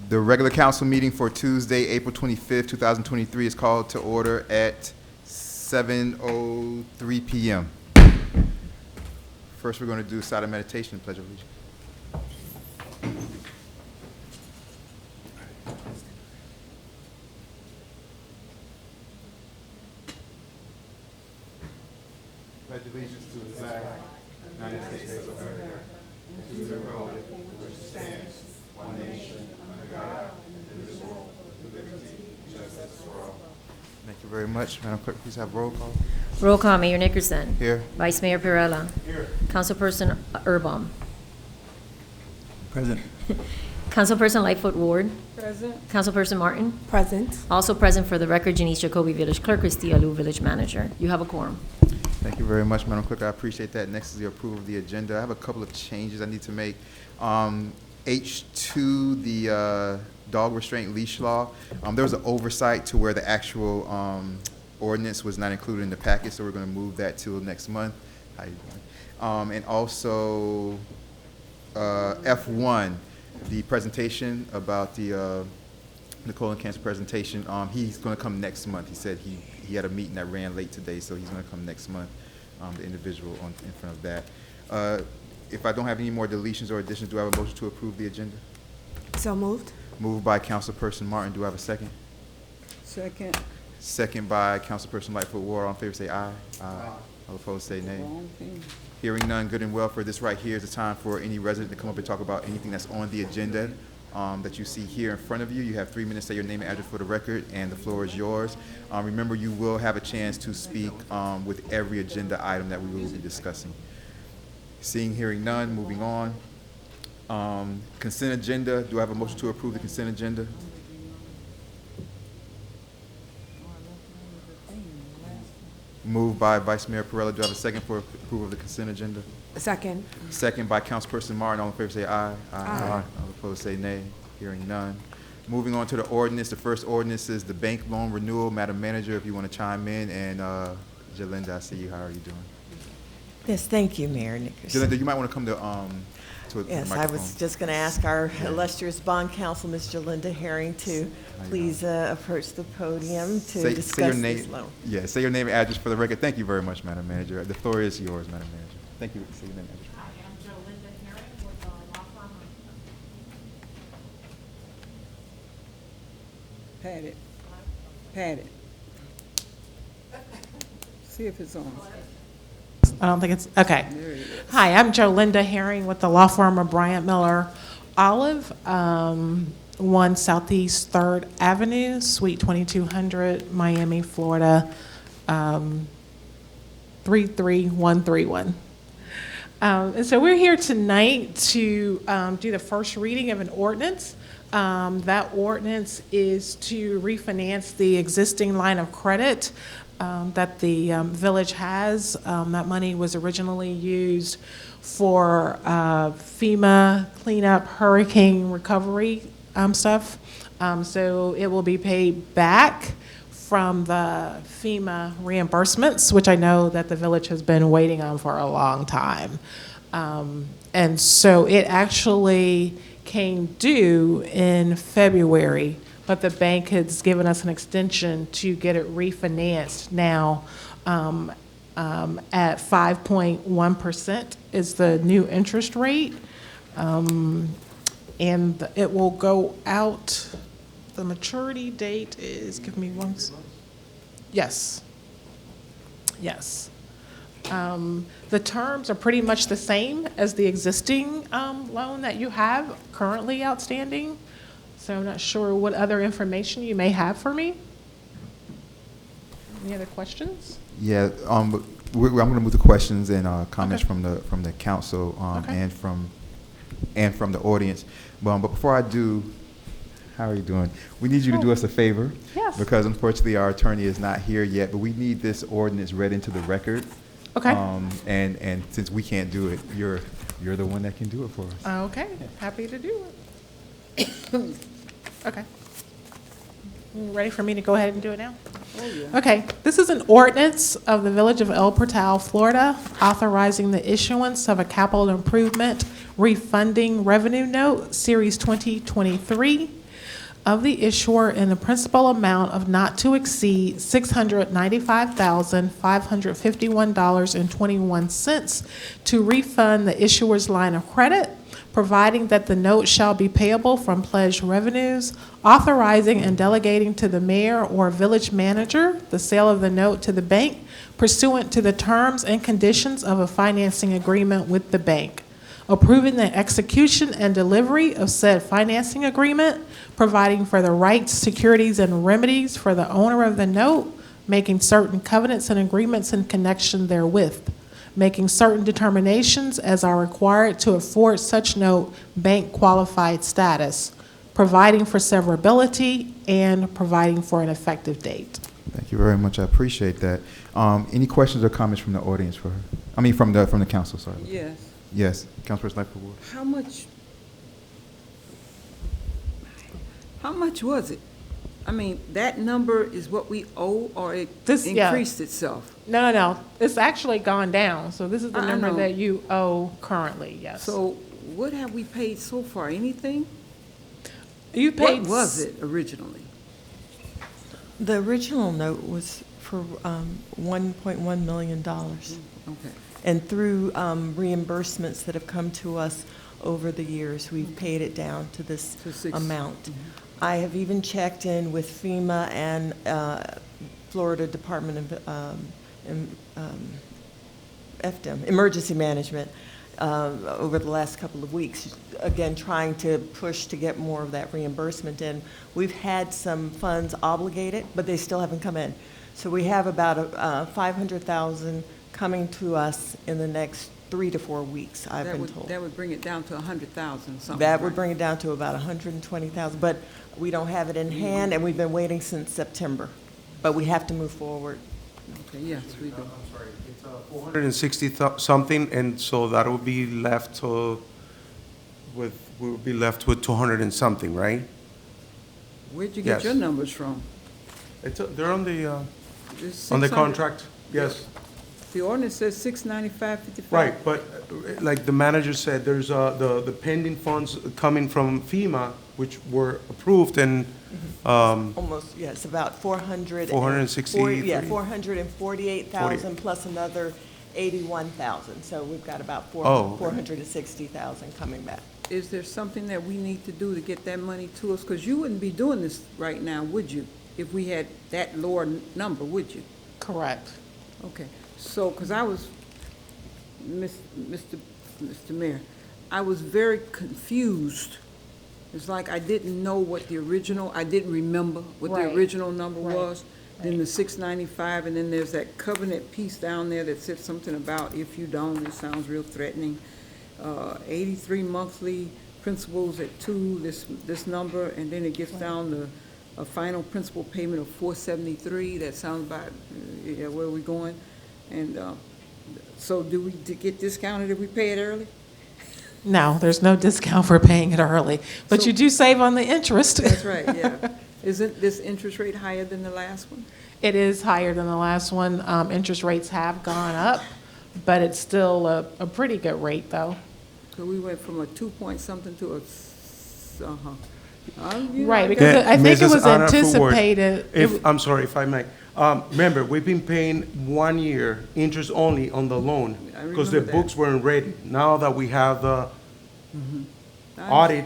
The regular council meeting for Tuesday, April 25th, 2023 is called to order at 7:03 p.m. First, we're going to do silent meditation and pledge of allegiance. Pledge allegiance to the flag of the United States of America, and to the republic for which it stands, one nation, under God, indivisible, with liberty and justice for all. Thank you very much. Madam Clerk, please have roll call. Roll call, Mayor Nickerson. Here. Vice Mayor Perrella. Here. Councilperson Urbaum. Present. Councilperson Lightfoot Ward. Present. Councilperson Martin. Present. Also present for the record, Janice Jacoby, Village Clerk, Christy Alou, Village Manager. You have a quorum. Thank you very much, Madam Clerk. I appreciate that. Next is the approval of the agenda. I have a couple of changes I need to make. H2, the dog restraint leash law, there was an oversight to where the actual ordinance was not included in the package, so we're going to move that till next month. How you doing? And also F1, the presentation about the colon cancer presentation, he's going to come next month. He said he had a meeting that ran late today, so he's going to come next month, the individual in front of that. If I don't have any more deletions or additions, do I have a motion to approve the agenda? So moved. Moved by Councilperson Martin. Do I have a second? Second. Second by Councilperson Lightfoot Ward. All in favor say aye. Aye. All opposed say nay. Hearing none, good and welfare. This right here is the time for any resident to come up and talk about anything that's on the agenda that you see here in front of you. You have 3 minutes to say your name and address for the record, and the floor is yours. Remember, you will have a chance to speak with every agenda item that we will be discussing. Seeing, hearing none, moving on. Consent agenda. Do I have a motion to approve the consent agenda? Moved by Vice Mayor Perrella. Do I have a second for approval of the consent agenda? Second. Second by Councilperson Martin. All in favor say aye. Aye. All opposed say nay. Hearing none. Moving on to the ordinance. The first ordinance is the bank loan renewal. Madam Manager, if you want to chime in, and Jalinda, I see you. How are you doing? Yes, thank you, Mayor Nickerson. Jalinda, you might want to come to the Yes, I microphone. was just going to ask our illustrious bond counsel, Ms. Jalinda Herring, to please approach the podium to discuss this loan. Yeah, say your name and address for the record. Thank you very much, Madam Manager. The floor is yours, Madam Manager. Thank you. Say your name and address. I am Jolinda Herring with the law firm. Pat it. Pat it. See if it's on. I don't think it's, okay. Hi, I'm Jolinda Herring with the law firm of Bryant Miller Olive, 1 Southeast 3rd Avenue, Suite 2200, Miami, Florida, 33131. And so we're here tonight to do the first reading of an ordinance. That ordinance is to refinance the existing line of credit that the village has. That money was originally used for FEMA cleanup, hurricane recovery stuff. So it will be paid back from the FEMA reimbursements, which I know that the village has been waiting on for a long time. And so it actually came due in February, but the bank has given us an extension to get it refinanced now at 5.1% is the new interest rate. And it will go out, the maturity date is, give me one, yes. Yes. The terms are pretty much the same as the existing loan that you have currently outstanding. So I'm not sure what other information you may have for me. Any other questions? Yeah, I'm going to move to questions and comments Okay. from the council Okay. and from the audience. But before I do, how are you doing? We need you to do us a favor. Yes. Because unfortunately our attorney is not here yet, but we need this ordinance read into the record. Okay. And since we can't do it, you're the one that can do it for us. Okay, happy to do it. Okay. You ready for me to go ahead and do it now? Oh, yeah. Okay, this is an ordinance of the Village of El Portal, Florida, authorizing the issuance of a capital improvement refunding revenue note, Series 2023, of the issuer in the principal amount of not to exceed $695,551.21 to refund the issuer's line of credit, providing that the note shall be payable from pledged revenues, authorizing and delegating to the mayor or village manager the sale of the note to the bank pursuant to the terms and conditions of a financing agreement with the bank, approving the execution and delivery of said financing agreement, providing for the rights, securities, and remedies for the owner of the note, making certain covenants and agreements in connection therewith, making certain determinations as are required to afford such note bank qualified status, providing for severability, and providing for an effective date. Thank you very much. I appreciate that. Any questions or comments from the audience for her? I mean, from the council, sorry. Yes. Yes, Councilperson Lightfoot Ward. How much was it? I mean, that number is what we owe, or it Yeah. increased itself? No. It's actually gone down. So this is the I number know. that you owe currently, yes. So what have we paid so far? Anything? You paid. What was it originally? The original note was for $1.1 million. Okay. And through reimbursements that have come to us over the years, we've paid it down to this To six. amount. I have even checked in with FEMA and Florida Department of FDM, Emergency Management, over the last couple of weeks, again, trying to push to get more of that reimbursement in. We've had some funds obligated, but they still haven't come in. So we have about $500,000 coming to us in the next 3 to 4 weeks, I've been told. That would bring it down to 100,000 something. That would right? bring it down to about 120,000, but we don't have it in hand, and we've been waiting since September. But we have to move forward. Okay, yes, we do. I'm sorry, it's 460 something, and so that will be left we'll be left with 200 and something, right? Where'd you get Yes. your numbers from? They're on the This on the 600 contract, yes. The ordinance says 695.55. Right, but like the manager said, there's the pending funds coming from FEMA, which were approved, and Almost, yes, about 400. 463. Yeah, 448,000 plus another 81,000. So we've got about Oh, okay. 460,000 coming back. Is there something that we need to do to get that money to us? Because you wouldn't be doing this right now, would you? If we had that lower number, would you? Correct. Okay, so, because I was, Mr. Mayor, I was very confused. It's like I didn't know what the original, I didn't remember what the Right. original number Right. was. Then the 695, and then there's that covenant piece down there that said something about if you don't, it sounds real threatening. 83 monthly principals at 2, this number, and then it gets down to a final principal payment of 473. That sounds about, yeah, where are we going? And so do we get discounted if we pay it early? No, there's no discount for paying it early, but So- you do save on the interest. That's right, yeah. Isn't this interest rate higher than the last one? It is higher than the last one. Interest rates have gone up, but it's still a pretty good rate, though. So we went from a 2 point something to a, Right, because I think it Mrs. was Anna Ford, anticipated. I'm sorry, if I may. Remember, we've been paying 1 year interest only on the loan I because the remember that. books weren't ready. Now that we have the audit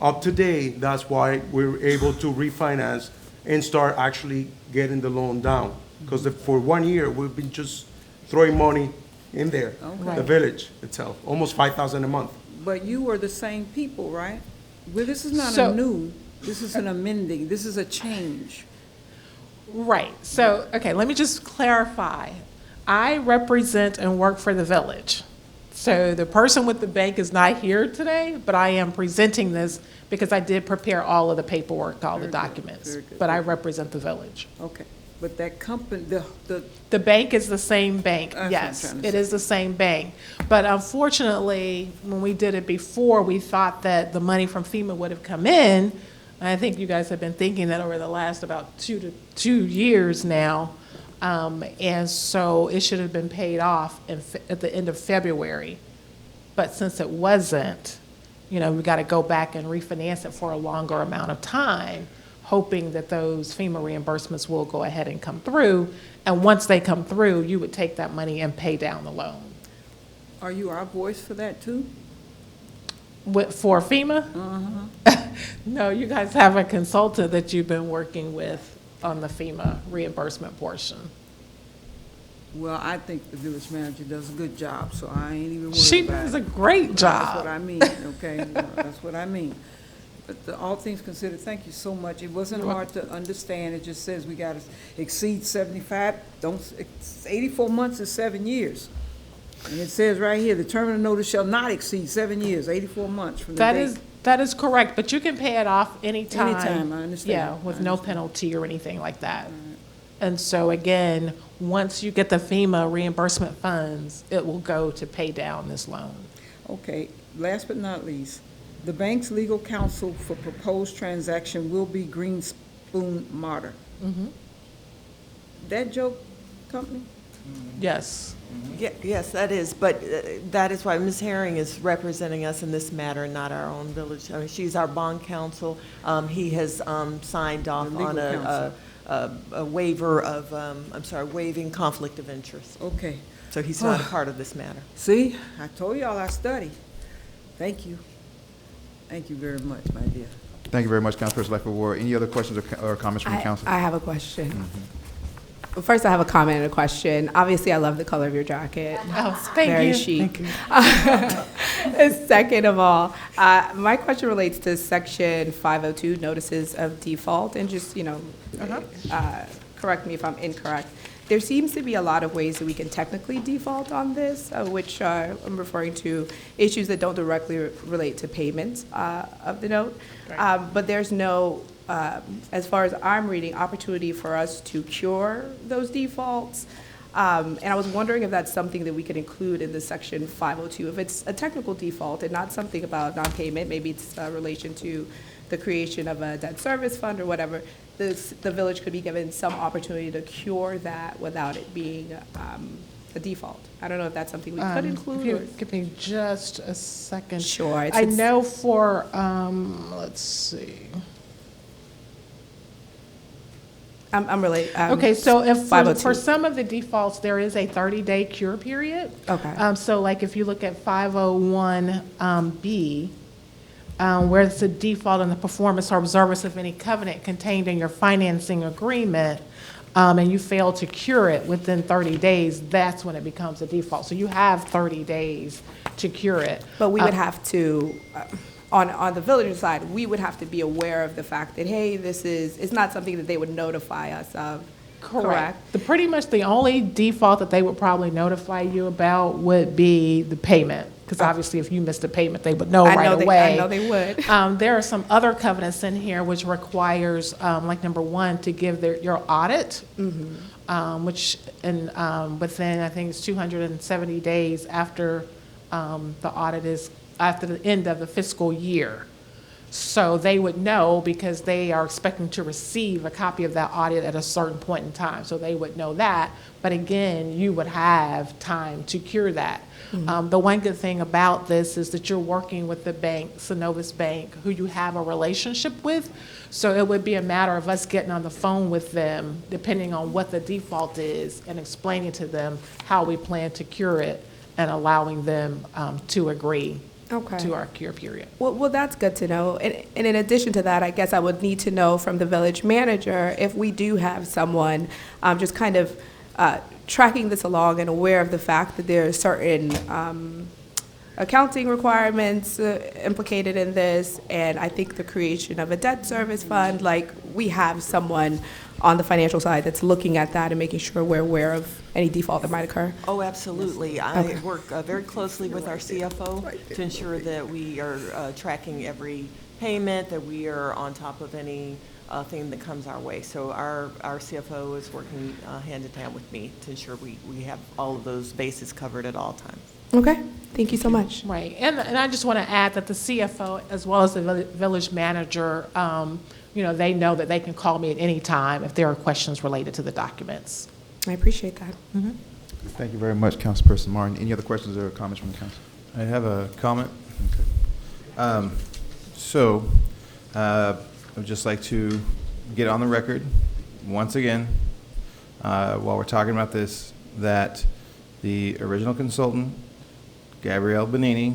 up to date, that's why we're able to refinance and start actually getting the loan down. Because for 1 year, we've been just throwing money in there, Okay. the village itself, almost 5,000 a month. But you were the same people, right? Well, this is not So- a new, this is an amending, this is a change. Right, so, okay, let me just clarify. I represent and work for the village. So the person with the bank is not here today, but I am presenting this because I did prepare all of the paperwork, all the Very good, documents. very good, But I very good. represent the village. Okay, but that company, the, The bank is the same bank, That's what I'm yes, trying to it say. is the same bank. But unfortunately, when we did it before, we thought that the money from FEMA would have come in, I think you guys have been thinking that over the last about 2 years now. And so it should have been paid off at the end of February. But since it wasn't, we got to go back and refinance it for a longer amount of time, hoping that those FEMA reimbursements will go ahead and come through. And once they come through, you would take that money and pay down the loan. Are you our voice for that too? For FEMA? No, you guys have a consultant that you've been working with on the FEMA reimbursement portion. Well, I think the village manager does a good job, so I ain't even worried She about does it. a great That's what job. I mean, okay? That's what I mean. But all things considered, thank you so much. It wasn't hard to understand. It just says we got to exceed 75. 84 months is 7 years. And it says right here, the terminal notice shall not exceed 7 years, 84 months from the date. That is correct, but you can pay it off anytime. Anytime, I understand. Yeah, with I no understand. penalty or anything like that. And so again, once you get the FEMA reimbursement funds, it will go to pay down this loan. Okay, last but not least, the bank's legal counsel for proposed transaction will be Greenspoon Martyr. That joke company? Yes. Yes, that is, but that is why Ms. Herring is representing us in this matter, not our own village. I mean, she's our bond counsel. He has signed off The legal on counsel. a waiver of, waiving conflict of interest. Okay. So he's not a part of this matter. See, I told y'all I study. Thank you. Thank you very much, my dear. Thank you very much, Councilperson Lightfoot Ward. Any other questions or comments from the council? I have a question. First, I have a comment and a question. Obviously, I love the color of your jacket. Oh, thank Very you. chic. Second of all, my question relates to Section 502, Notices of Default, and just, correct me if I'm incorrect. There seems to be a lot of ways that we can technically default on this, which I'm referring to issues that don't directly relate to payments of the note. But there's no, as far as I'm reading, opportunity for us to cure those defaults. And I was wondering if that's something that we could include in the Section 502. If it's a technical default and not something about non-payment, maybe it's a relation to the creation of a debt service fund or whatever, the village could be given some opportunity to cure that without it being a default. I don't know if that's something we could If include. you Or give me just a second. Sure. I know for, let's see. I'm really. Okay, so if for 502. some of the defaults, there is a 30-day cure period. Okay. So like if you look at 501B, where it's a default on the performance or observance of any covenant contained in your financing agreement, and you fail to cure it within 30 days, that's when it becomes a default. So you have 30 days to cure it. But we would have to, on the village side, we would have to be aware of the fact that, hey, it's not something that they would notify us of. Correct? Pretty much the only default that they would probably notify you about would be the payment, because obviously if you missed a payment, they would know right away. I know they would. There are some other covenants in here which requires, like number one, to give your audit, which within, I think it's 270 days after the audit is, after the end of the fiscal year. So they would know because they are expecting to receive a copy of that audit at a certain point in time. So they would know that. But again, you would have time to cure that. The one good thing about this is that you're working with the bank, Synovus Bank, who you have a relationship with. So it would be a matter of us getting on the phone with them, depending on what the default is, and explaining to them how we plan to cure it and allowing them to agree to our cure period. Well, that's good to know. And in addition to that, I guess I would need to know from the village manager if we do have someone just kind of tracking this along and aware of the fact that there are certain accounting requirements implicated in this, and I think the creation of a debt service fund, like we have someone on the financial side that's looking at that and making sure we're aware of any default that might occur. Oh, absolutely. I work very closely with our CFO to ensure that we are tracking every payment, that we are on top of any thing that comes our way. So our CFO is working hand in hand with me to ensure we have all of those bases covered at all times. Okay, thank you so much. Right, and I just want to add that the CFO, as well as the village manager, they know that they can call me at any time if there are questions related to the documents. I appreciate that. Thank you very much, Councilperson Martin. Any other questions or comments from the council? I have a comment. I would just like to get on the record, once again, while we're talking about this, that the original consultant, Gabrielle Benini,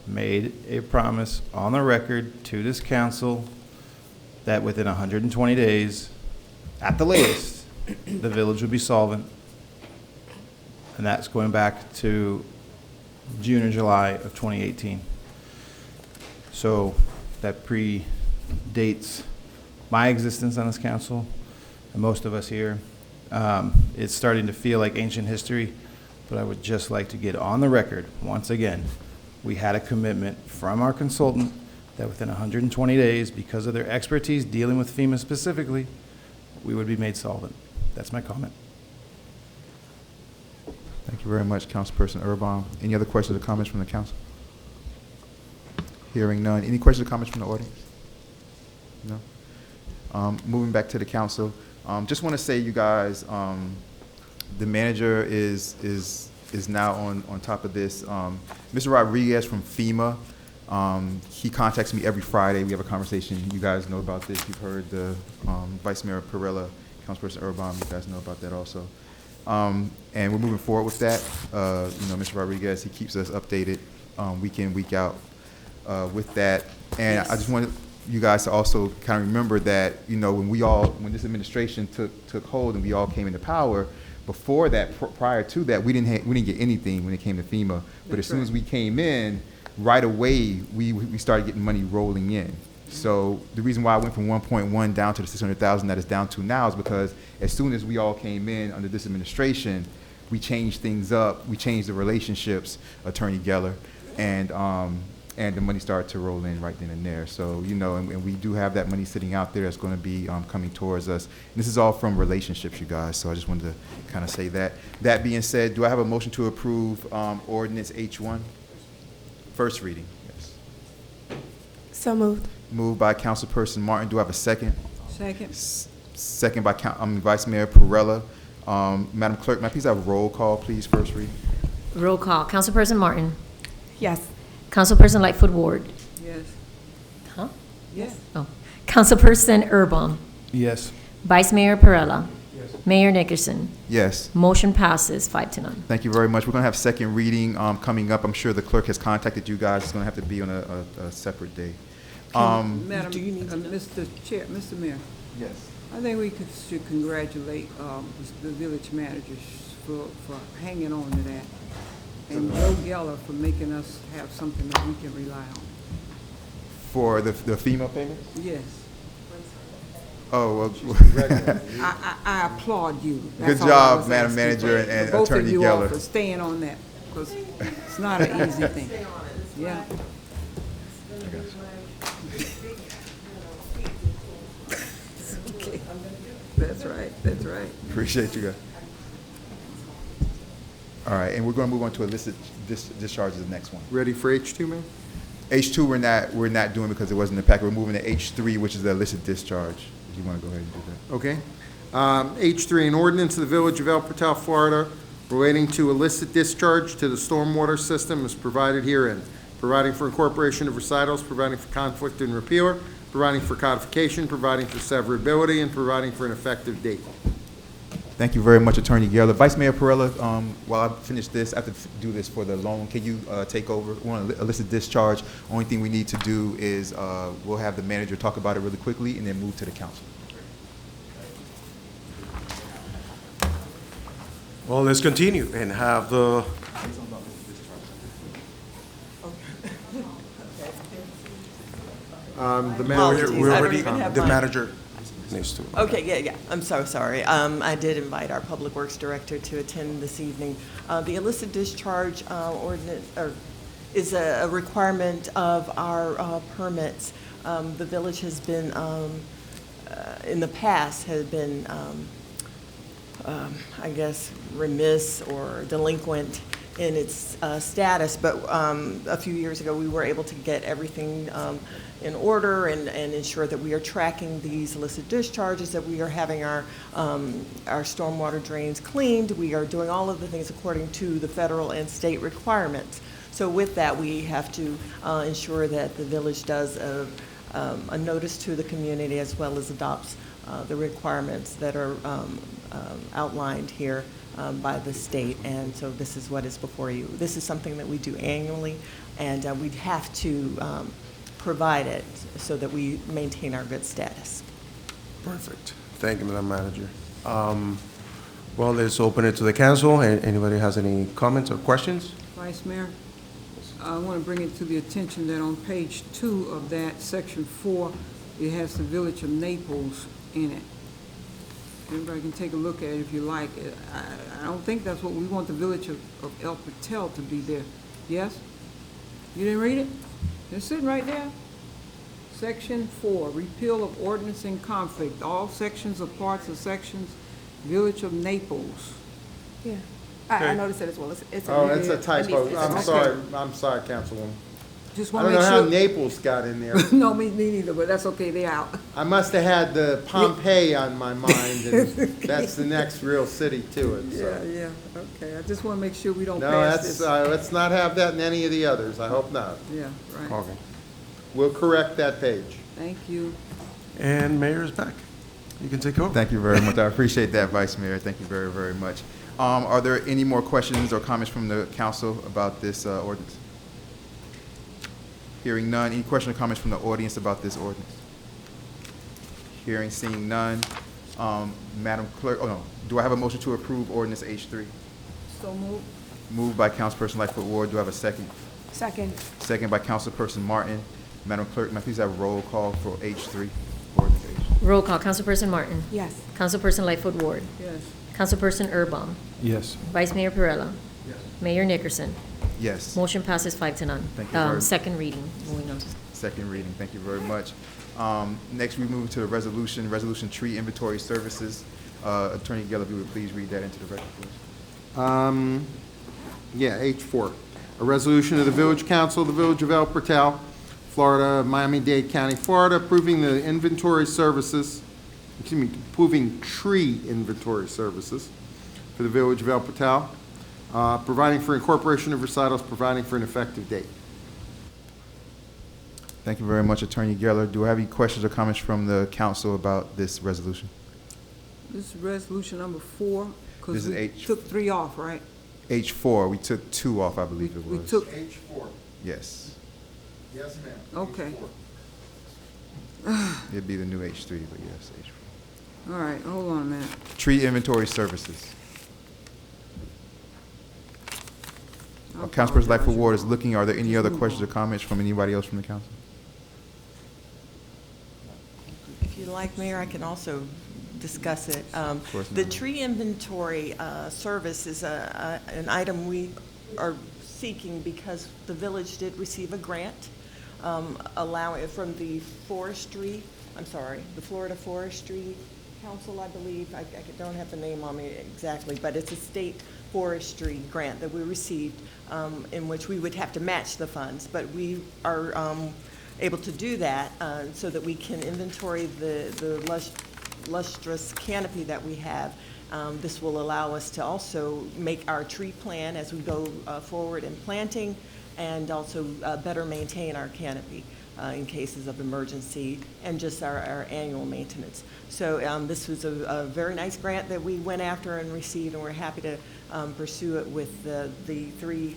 made a promise on the record to this council that within 120 days, at the latest, the village would be solvent. And that's going back to June or July of 2018. So that predates my existence on this council and most of us here. It's starting to feel like ancient history, but I would just like to get on the record, once again, we had a commitment from our consultant that within 120 days, because of their expertise dealing with FEMA specifically, we would be made solvent. That's my comment. Thank you very much, Councilperson Urban. Any other questions or comments from the council? Hearing none. Any questions or comments from the audience? No? Moving back to the council, just want to say, you guys, the manager is now on top of this. Mr. Rodriguez from FEMA, he contacts me every Friday. We have a conversation. You guys know about this. You've heard the Vice Mayor Perella, Councilperson Urban. You guys know about that also. And we're moving forward with that. Mr. Rodriguez, he keeps us updated week in, week out with that. And yes. I just wanted you guys to also kind of remember that, when this administration took hold and we all came into power, before that, prior to that, we didn't get anything when it came to FEMA. But as soon as we came in, right away, we started getting money rolling in. So the reason why I went from 1.1 down to the 600,000 that is down to now is because as soon as we all came in under this administration, we changed things up. We changed the relationships, Attorney Geller, and the money started to roll in right then and there. So, and we do have that money sitting out there that's going to be coming towards us. And this is all from relationships, you guys. So I just wanted to kind of say that. That being said, do I have a motion to approve Ordinance H1? First reading, yes. So moved. Moved by Councilperson Martin. Do I have a second? Second. Second by Vice Mayor Perella. Madam Clerk, may I please have a roll call, please, first reading? Roll call. Councilperson Martin. Yes. Councilperson Lightfoot Ward. Yes. Huh? Yes. Oh. Councilperson Urban. Yes. Vice Mayor Perella. Yes. Mayor Nickerson. Yes. Motion passes 5-0. Thank you very much. We're going to have second reading coming up. I'm sure the clerk has contacted you guys. It's going to have to be on a separate day. Madam, Mr. Chair, Mr. Mayor, Yes. I think we should congratulate the village managers for hanging on to that, and Joe Geller for making us have something that we can rely on. For the FEMA payments? Yes. Oh, well. I applaud you. Good That's all I job, was Madam asking. Manager and Both Attorney of you all Geller. for staying on that, because it's not an easy thing. Yeah. Okay. That's right. Appreciate you guys. All right, and we're going to move on to illicit discharges, the next one. Ready for H2, man? H2 we're not doing because it wasn't in the packet. We're moving to H3, which is the illicit discharge. If you want to go ahead and do that. Okay. H3, an ordinance of the Village of El Portal, Florida, relating to illicit discharge to the stormwater system is provided herein, providing for incorporation of recitals, providing for conflict and repealer, providing for codification, providing for severability, and providing for an effective date. Thank you very much, Attorney Geller. Vice Mayor Perella, while I finish this, I have to do this for the loan. Can you take over? We're on illicit discharge. Only thing we need to do is we'll have the manager talk about it really quickly and then move to the council. Well, let's continue and have the The manager, Apologies, we I don't already, even have the mine. manager needs to. Okay, yeah, I'm so sorry. I did invite our Public Works Director to attend this evening. The illicit discharge ordinance is a requirement of our permits. The village has been, in the past, has been, I guess, remiss or delinquent in its status, but a few years ago, we were able to get everything in order and ensure that we are tracking these illicit discharges, that we are having our stormwater drains cleaned. We are doing all of the things according to the federal and state requirements. So with that, we have to ensure that the village does a notice to the community as well as adopts the requirements that are outlined here by the state. And so this is what is before you. This is something that we do annually, and we have to provide it so that we maintain our good status. Perfect. Thank you, Madam Manager. Well, let's open it to the council. Anybody has any comments or questions? Vice Mayor, I want to bring it to the attention that on page 2 of that, section 4, it has the Village of Naples in it. Everybody can take a look at it if you like. I don't think that's what we want the Village of El Patel to be there. Yes? You didn't read it? It's sitting right there. Section 4, repeal of ordinance in conflict. All sections or parts of sections, Village of Naples. Yeah. I noticed it as well. It's Oh, it's a typo. it's I'm a- sorry, Councilwoman. Just I want to don't make know how sure. Naples got in there. No, me neither, but that's okay, they out. I must have had the Pompeii on my mind, and that's the next real city to it, so. Yeah, okay. I just want to make sure we don't No, pass that's, this. let's not have that in any of the others. I hope not. Yeah, right. Okay. We'll correct that page. Thank you. And Mayor is back. You can take over. Thank you very much. I appreciate that, Vice Mayor. Thank you very, very much. Are there any more questions or comments from the council about this ordinance? Hearing none. Any questions or comments from the audience about this ordinance? Seeing none. Madam Clerk, do I have a motion to approve ordinance H3? So moved. Moved by Councilperson Lightfoot Ward. Do I have a second? Second. Second by Councilperson Martin. Madam Clerk, may I please have a roll call for H3? Ordinance H3. Roll call, Councilperson Martin. Yes. Councilperson Lightfoot Ward. Yes. Councilperson Erbaum. Yes. Vice Mayor Perella. Mayor Nickerson. Yes. Motion passes 5-0. Thank you very- Second reading, moving on to. Second reading. Thank you very much. Next, we move to the resolution tree inventory services. Attorney Geller, if you would please read that into the record, please. Yeah, H4. A resolution of the Village Council of the Village of El Portal, Florida, Miami-Dade County, Florida, approving the inventory services, approving tree inventory services for the Village of El Portal, providing for incorporation of recitals, providing for an effective date. Thank you very much, Attorney Geller. Do I have any questions or comments from the council about this resolution? This is resolution number 4, This because is we H. took 3 off, right? H4, we took 2 off, I believe it We was. took, H4. Yes. Yes, ma'am. okay. It'd be the new H3, but yes, H4. All right, hold on a minute. Tree inventory services. I Councilperson apologize, Lightfoot Ward is y'all. looking. Are there any Just other move questions or on. comments from anybody else from the council? If you like, Mayor, I can also discuss it. course, The ma'am. tree inventory service is an item we are seeking because the village did receive a grant allowing from the Florida Forestry Council, I believe. I don't have the name on me exactly, but it's a state forestry grant that we received in which we would have to match the funds, but we are able to do that so that we can inventory the lustrous canopy that we have. This will allow us to also make our tree plan as we go forward in planting and also better maintain our canopy in cases of emergency and just our annual maintenance. So this was a very nice grant that we went after and received, and we're happy to pursue it with the 3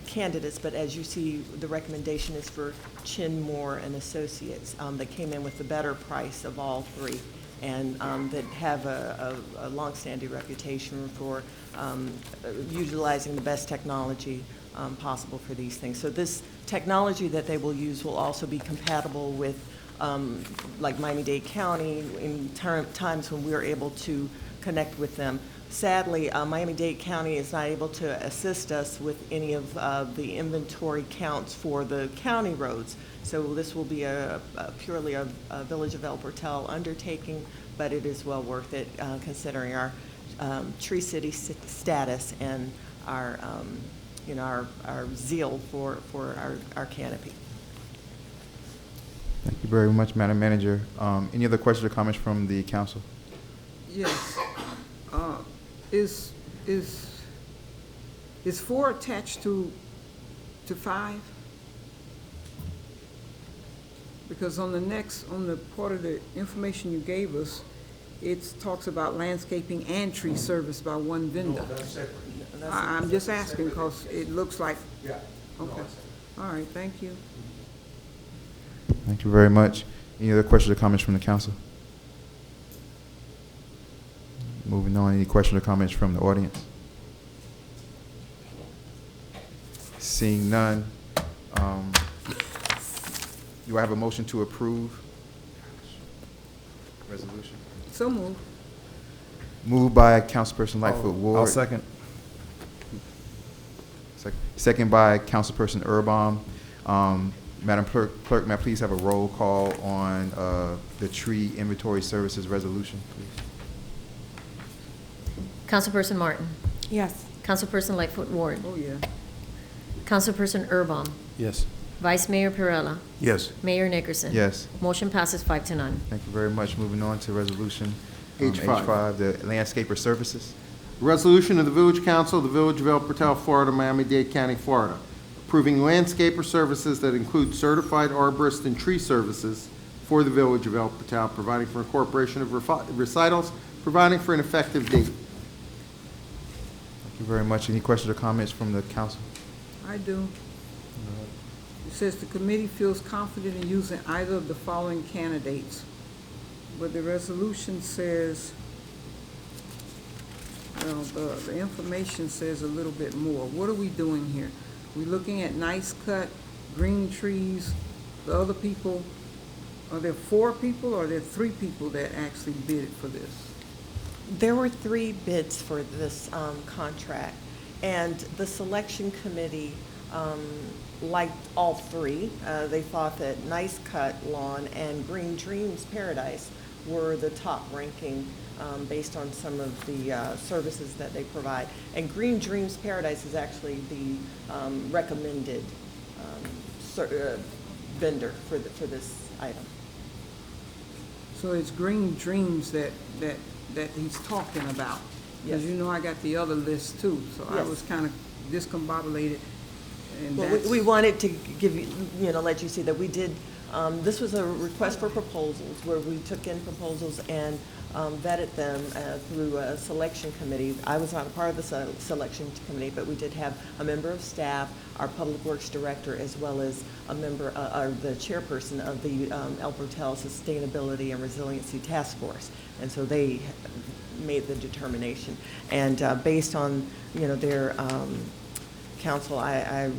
candidates. But as you see, the recommendation is for Chin Moore and Associates. That came in with the better price of all 3 and that have a longstanding reputation for utilizing the best technology possible for these things. So this technology that they will use will also be compatible with like Miami-Dade County in times when we're able to connect with them. Sadly, Miami-Dade County is not able to assist us with any of the inventory counts for the county roads. So this will be purely a Village of El Portal undertaking, but it is well worth it considering our tree city status and you know, our zeal for our canopy. Thank you very much, Madam Manager. Any other questions or comments from the council? Yes. Is 4 attached to 5? Because on the part of the information you gave us, it talks about landscaping and tree service by one vendor. No, that's separate. I'm just asking because it looks like, Yeah. no, okay. it's All right, thank you. Thank you very much. Any other questions or comments from the council? Moving on, any questions or comments from the audience? Seeing none, do I have a motion to approve resolution? So moved. Moved by Councilperson Lightfoot Ward. I'll second. Second by Councilperson Erbaum. Madam Clerk, may I please have a roll call on the tree inventory services resolution, please? Councilperson Martin. Yes. Councilperson Lightfoot Ward. Oh, yeah. Councilperson Erbaum. Yes. Vice Mayor Perella. Yes. Mayor Nickerson. Yes. Motion passes 5-0. Thank you very much. Moving on to resolution H5. H5, the landscaper services. Resolution of the Village Council of the Village of El Portal, Florida, Miami-Dade County, Florida, approving landscaper services that include certified arborist and tree services for the Village of El Portal, providing for incorporation of recitals, providing for an effective date. Thank you very much. Any questions or comments from the council? I do. It says the committee feels confident in using either of the following candidates, but the resolution says, well, the information says a little bit more. What are we doing here? We looking at Nice Cut, Green Trees, the other people? Are there 4 people or are there 3 people that actually bid for this? There were 3 bids for this contract, and the selection committee liked all 3. They thought that Nice Cut Lawn and Green Dreams Paradise were the top ranking based on some of the services that they provide. And Green Dreams Paradise is actually the recommended vendor for this item. So it's Green Dreams that he's talking about? Yes. Because you know I got the other list too, so I Yes. was kind of discombobulated. And Well, that's, we wanted to give you, let you see that we did, this was a request for proposals where we took in proposals and vetted them through a selection committee. I was not a part of the selection committee, but we did have a member of staff, our public works director, as well as a member, or the chairperson of the El Portal Sustainability and Resiliency Task Force. And so they made the determination. And based on, their council, I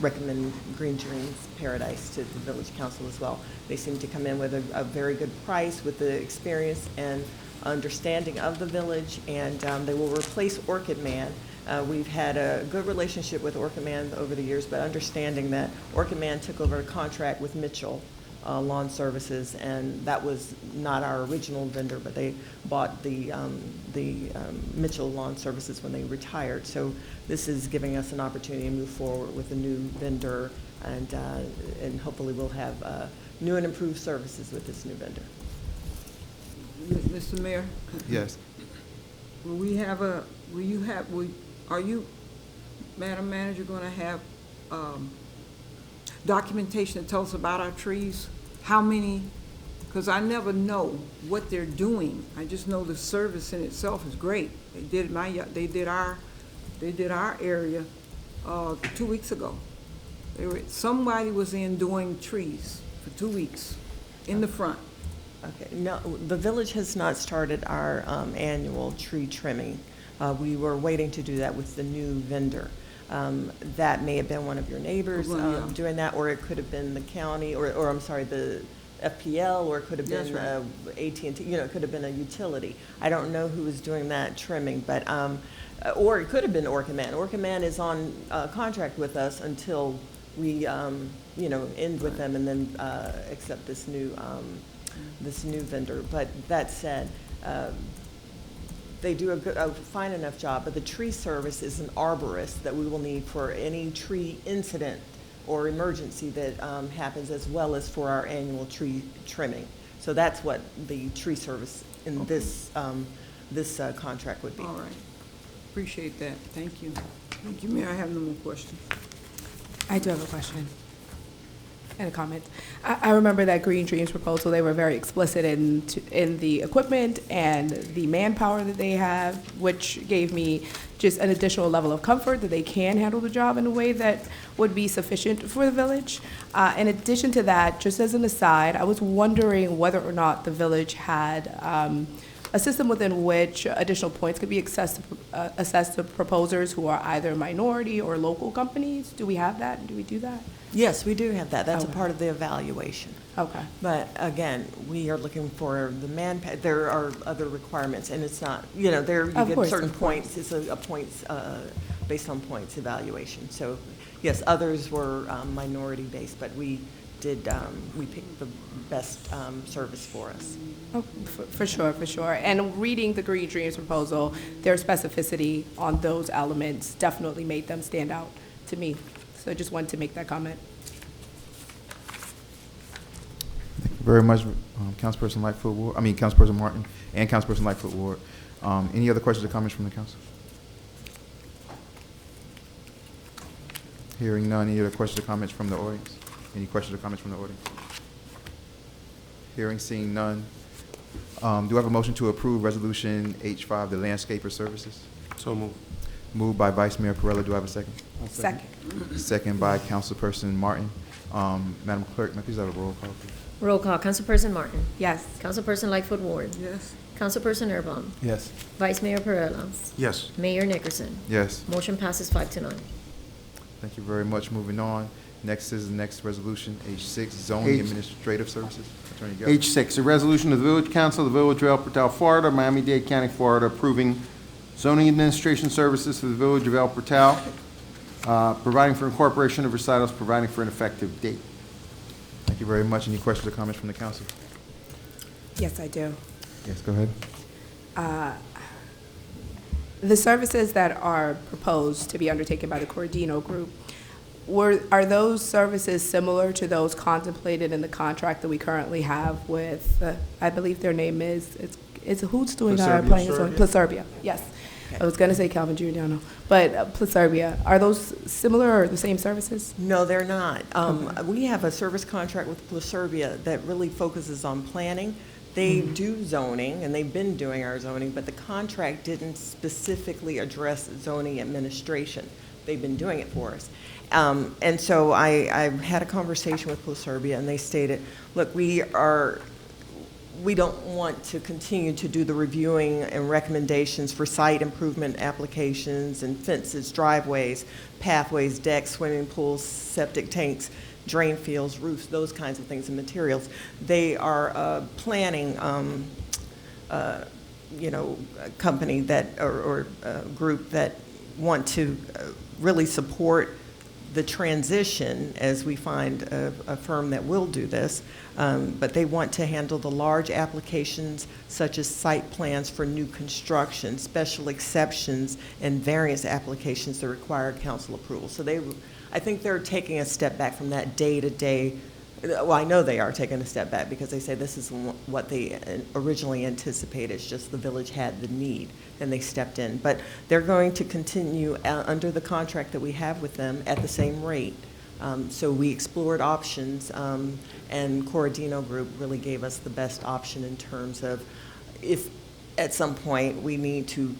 recommend Green Dreams Paradise to the village council as well. They seem to come in with a very good price, with the experience and understanding of the village, and they will replace Orchid Man. We've had a good relationship with Orchid Man over the years, but understanding that Orchid Man took over a contract with Mitchell Lawn Services, and that was not our original vendor, but they bought the Mitchell Lawn Services when they retired. So this is giving us an opportunity to move forward with a new vendor, and hopefully we'll have new and improved services with this new vendor. Mr. Mayor? Yes. Are you, Madam Manager, going to have documentation that tells us about our trees? How many? Because I never know what they're doing. I just know the service in itself is great. They did our area 2 weeks ago. Somebody was in doing trees for 2 weeks in the front. Okay, no, the village has not started our annual tree trimming. We were waiting to do that with the new vendor. That may have been one of your neighbors Yeah. doing that, or it could have been the county, or I'm sorry, the FPL, or it could have That's been right. AT&T, it could have been a utility. I don't know who was doing that trimming, but, or it could have been Orchid Man. Orchid Man is on contract with us until we, end with them and then accept this new vendor. But that said, they do a fine enough job, but the tree service is an arborist that we will need for any tree incident or emergency that happens, as well as for our annual tree trimming. So that's what the tree service in this contract would be. All right. Appreciate that. Thank you. Thank you, Mayor. I have no more questions. I do have a question and a comment. I remember that Green Dreams proposal, they were very explicit in the equipment and the manpower that they have, which gave me just an additional level of comfort that they can handle the job in a way that would be sufficient for the village. In addition to that, just as an aside, I was wondering whether or not the village had a system within which additional points could be assessed to proposers who are either minority or local companies. Do we have that? Do we do that? Yes, we do have that. That's a Okay. part of the evaluation. Okay. But again, we are looking for the there are other requirements, and it's not, you know, there, you Of get course, certain of course. points, it's a points, based on points evaluation. So, yes, others were minority based, but we did, we picked the best service for us. Oh, for sure, for sure. And reading the Green Dreams proposal, their specificity on those elements definitely made them stand out to me. So I just wanted to make that comment. Thank you very much, Councilperson Lightfoot Ward, Councilperson Martin and Councilperson Lightfoot Ward. Any other questions or comments from the council? Hearing none, any other questions or comments from the audience? Any questions or comments from the audience? Hearing, seeing none. Do I have a motion to approve Resolution H5, the landscaper services? So move. Moved by Vice Mayor Perrella. Do I have a second? Second. Second by Councilperson Martin. Madam Clerk, may I please have a roll call, please? Roll call. Councilperson Martin. Yes. Councilperson Lightfoot Ward. Yes. Councilperson Erba. Yes. Vice Mayor Perrella. Yes. Mayor Nickerson. Yes. Motion passes 5-0. Thank you very much. Moving on. Next is the next resolution, H6, zoning administrative services. Attorney Gelb. H6, a resolution of the Village Council of the Village of El Portal, Florida, Miami-Dade County, Florida, approving zoning administration services for the Village of El Portal, providing for incorporation of recitals, providing for an effective date. Thank you very much. Any questions or comments from the council? Yes, I do. Yes, go ahead. The services that are proposed to be undertaken by the Cordino Group, are those services similar to those contemplated in the contract that we currently have with, I believe their name is, who's doing our Placerbia. planning? Placerbia, yes. I was going to say Calvin Giordano, but Placerbia, are those similar or the same services? No, they're not. We have a service contract with Placerbia that really focuses on planning. They do zoning, and they've been doing our zoning, but the contract didn't specifically address zoning administration. They've been doing it for us. And so I had a conversation with Placerbia, and they stated, look, we don't want to continue to do the reviewing and recommendations for site improvement applications and fences, driveways, pathways, decks, swimming pools, septic tanks, drain fields, roofs, those kinds of things and materials. They are a planning, company that, or group that want to really support the transition as we find a firm that will do this, but they want to handle the large applications such as site plans for new construction, special exceptions, and various applications that require council approval. So I think they're taking a step back from that day-to-day. Well, I know they are taking a step back because they say this is what they originally anticipated. It's just the village had the need, and they stepped in. But they're going to continue under the contract that we have with them at the same rate. So we explored options, and Corradino Group really gave us the best option in terms of if at some point we need to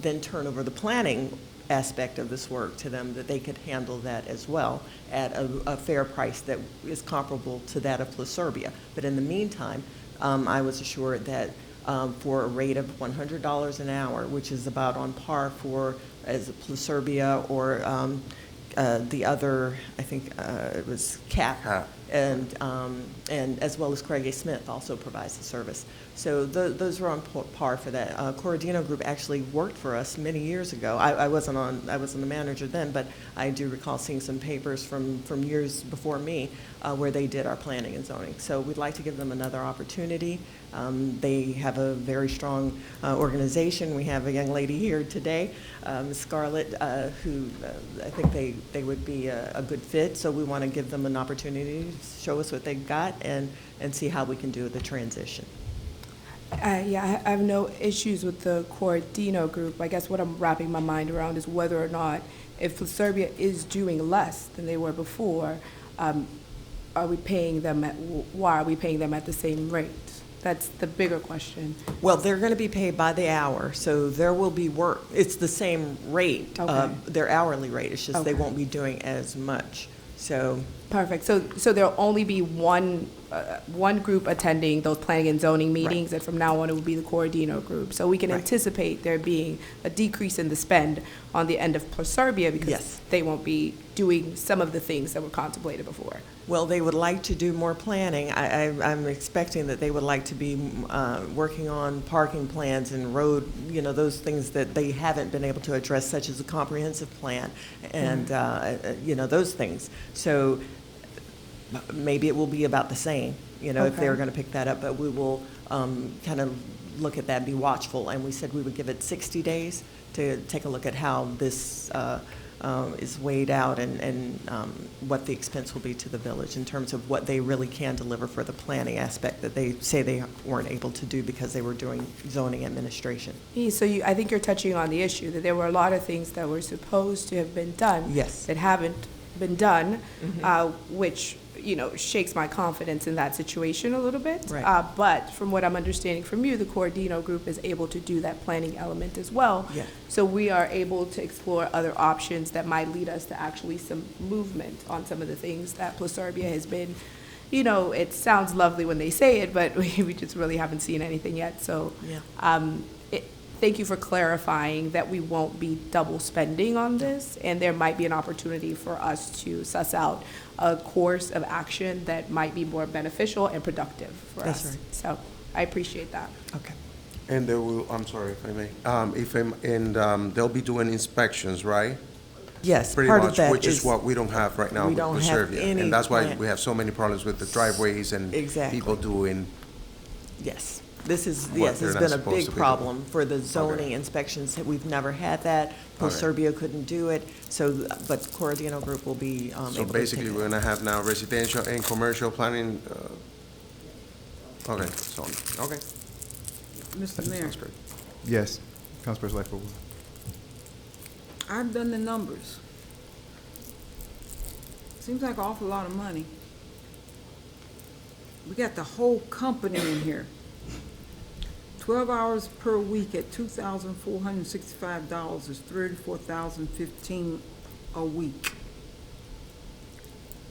then turn over the planning aspect of this work to them, that they could handle that as well at a fair price that is comparable to that of Placerbia. But in the meantime, I was assured that for a rate of $100 an hour, which is about on par for as Placerbia or the other, I think it was CAP, and as well as Craig A. Smith also provides the service. So those were on par for that. Corradino Group actually worked for us many years ago. I wasn't the manager then, but I do recall seeing some papers from years before me where they did our planning and zoning. So we'd like to give them another opportunity. They have a very strong organization. We have a young lady here today, Scarlett, who I think they would be a good fit. So we want to give them an opportunity to show us what they've got and see how we can do the transition. Yeah, I have no issues with the Cordino Group. I guess what I'm wrapping my mind around is whether or not, if Serbia is doing less than they were before, are we paying them why are we paying them at the same rate? That's the bigger question. Well, they're going to be paid by the hour, so there will be work. It's the same rate, Okay. their hourly rate. It's just they Okay. won't be doing as much. So, Perfect. So there'll only be one group attending those planning and zoning meetings, and from now on, it will be the Cordino Group. So we can Right. anticipate there being a decrease in the spend on the end of Serbia because Yes. they won't be doing some of the things that were contemplated before. well, they would like to do more planning. I'm expecting that they would like to be working on parking plans and road, those things that they haven't been able to address, such as a comprehensive plan and, those things. So maybe it will be about the same, if Okay. they're going to pick that up, but we will kind of look at that, be watchful. And we said we would give it 60 days to take a look at how this is weighed out and what the expense will be to the village in terms of what they really can deliver for the planning aspect that they say they weren't able to do because they were doing zoning administration. So I think you're touching on the issue, that there were a lot of things that were supposed to have been done. Yes. That haven't been done, which, shakes my confidence in that situation a little bit. Right. But from what I'm understanding from you, the Cordino Group is able to do that planning element as well. Yeah. So we are able to explore other options that might lead us to actually some movement on some of the things that Plus Serbia has been, it sounds lovely when they say it, but we just really haven't seen anything yet. So Yeah. thank you for clarifying that we won't be double spending on this, and there might be an opportunity for us to suss out a course of action that might be more beneficial and productive for That's us. right. So I appreciate that. Okay. And they will, I'm sorry if I may, they'll be doing inspections, right? Yes, Pretty part of much, that which is what we don't have right now we with don't the have Serbia. any And that's why plan. we have so many problems with the driveways and Exactly. people doing, Yes, this is, What yes, they're it's not been a supposed big to be problem for the zoning Okay. inspections. We've never had that. Plus Okay. Serbia couldn't do it, so, but Cordino Group will be able to so take basically, it. we're gonna have now residential and commercial planning, okay, so, okay. Mr. Mayor, Sounds great. Yes, Councilperson Lightfoot. I've done the numbers. Seems like an awful lot of money. We got the whole company in here. 12 hours per week at $2,465 is $34,015 a week.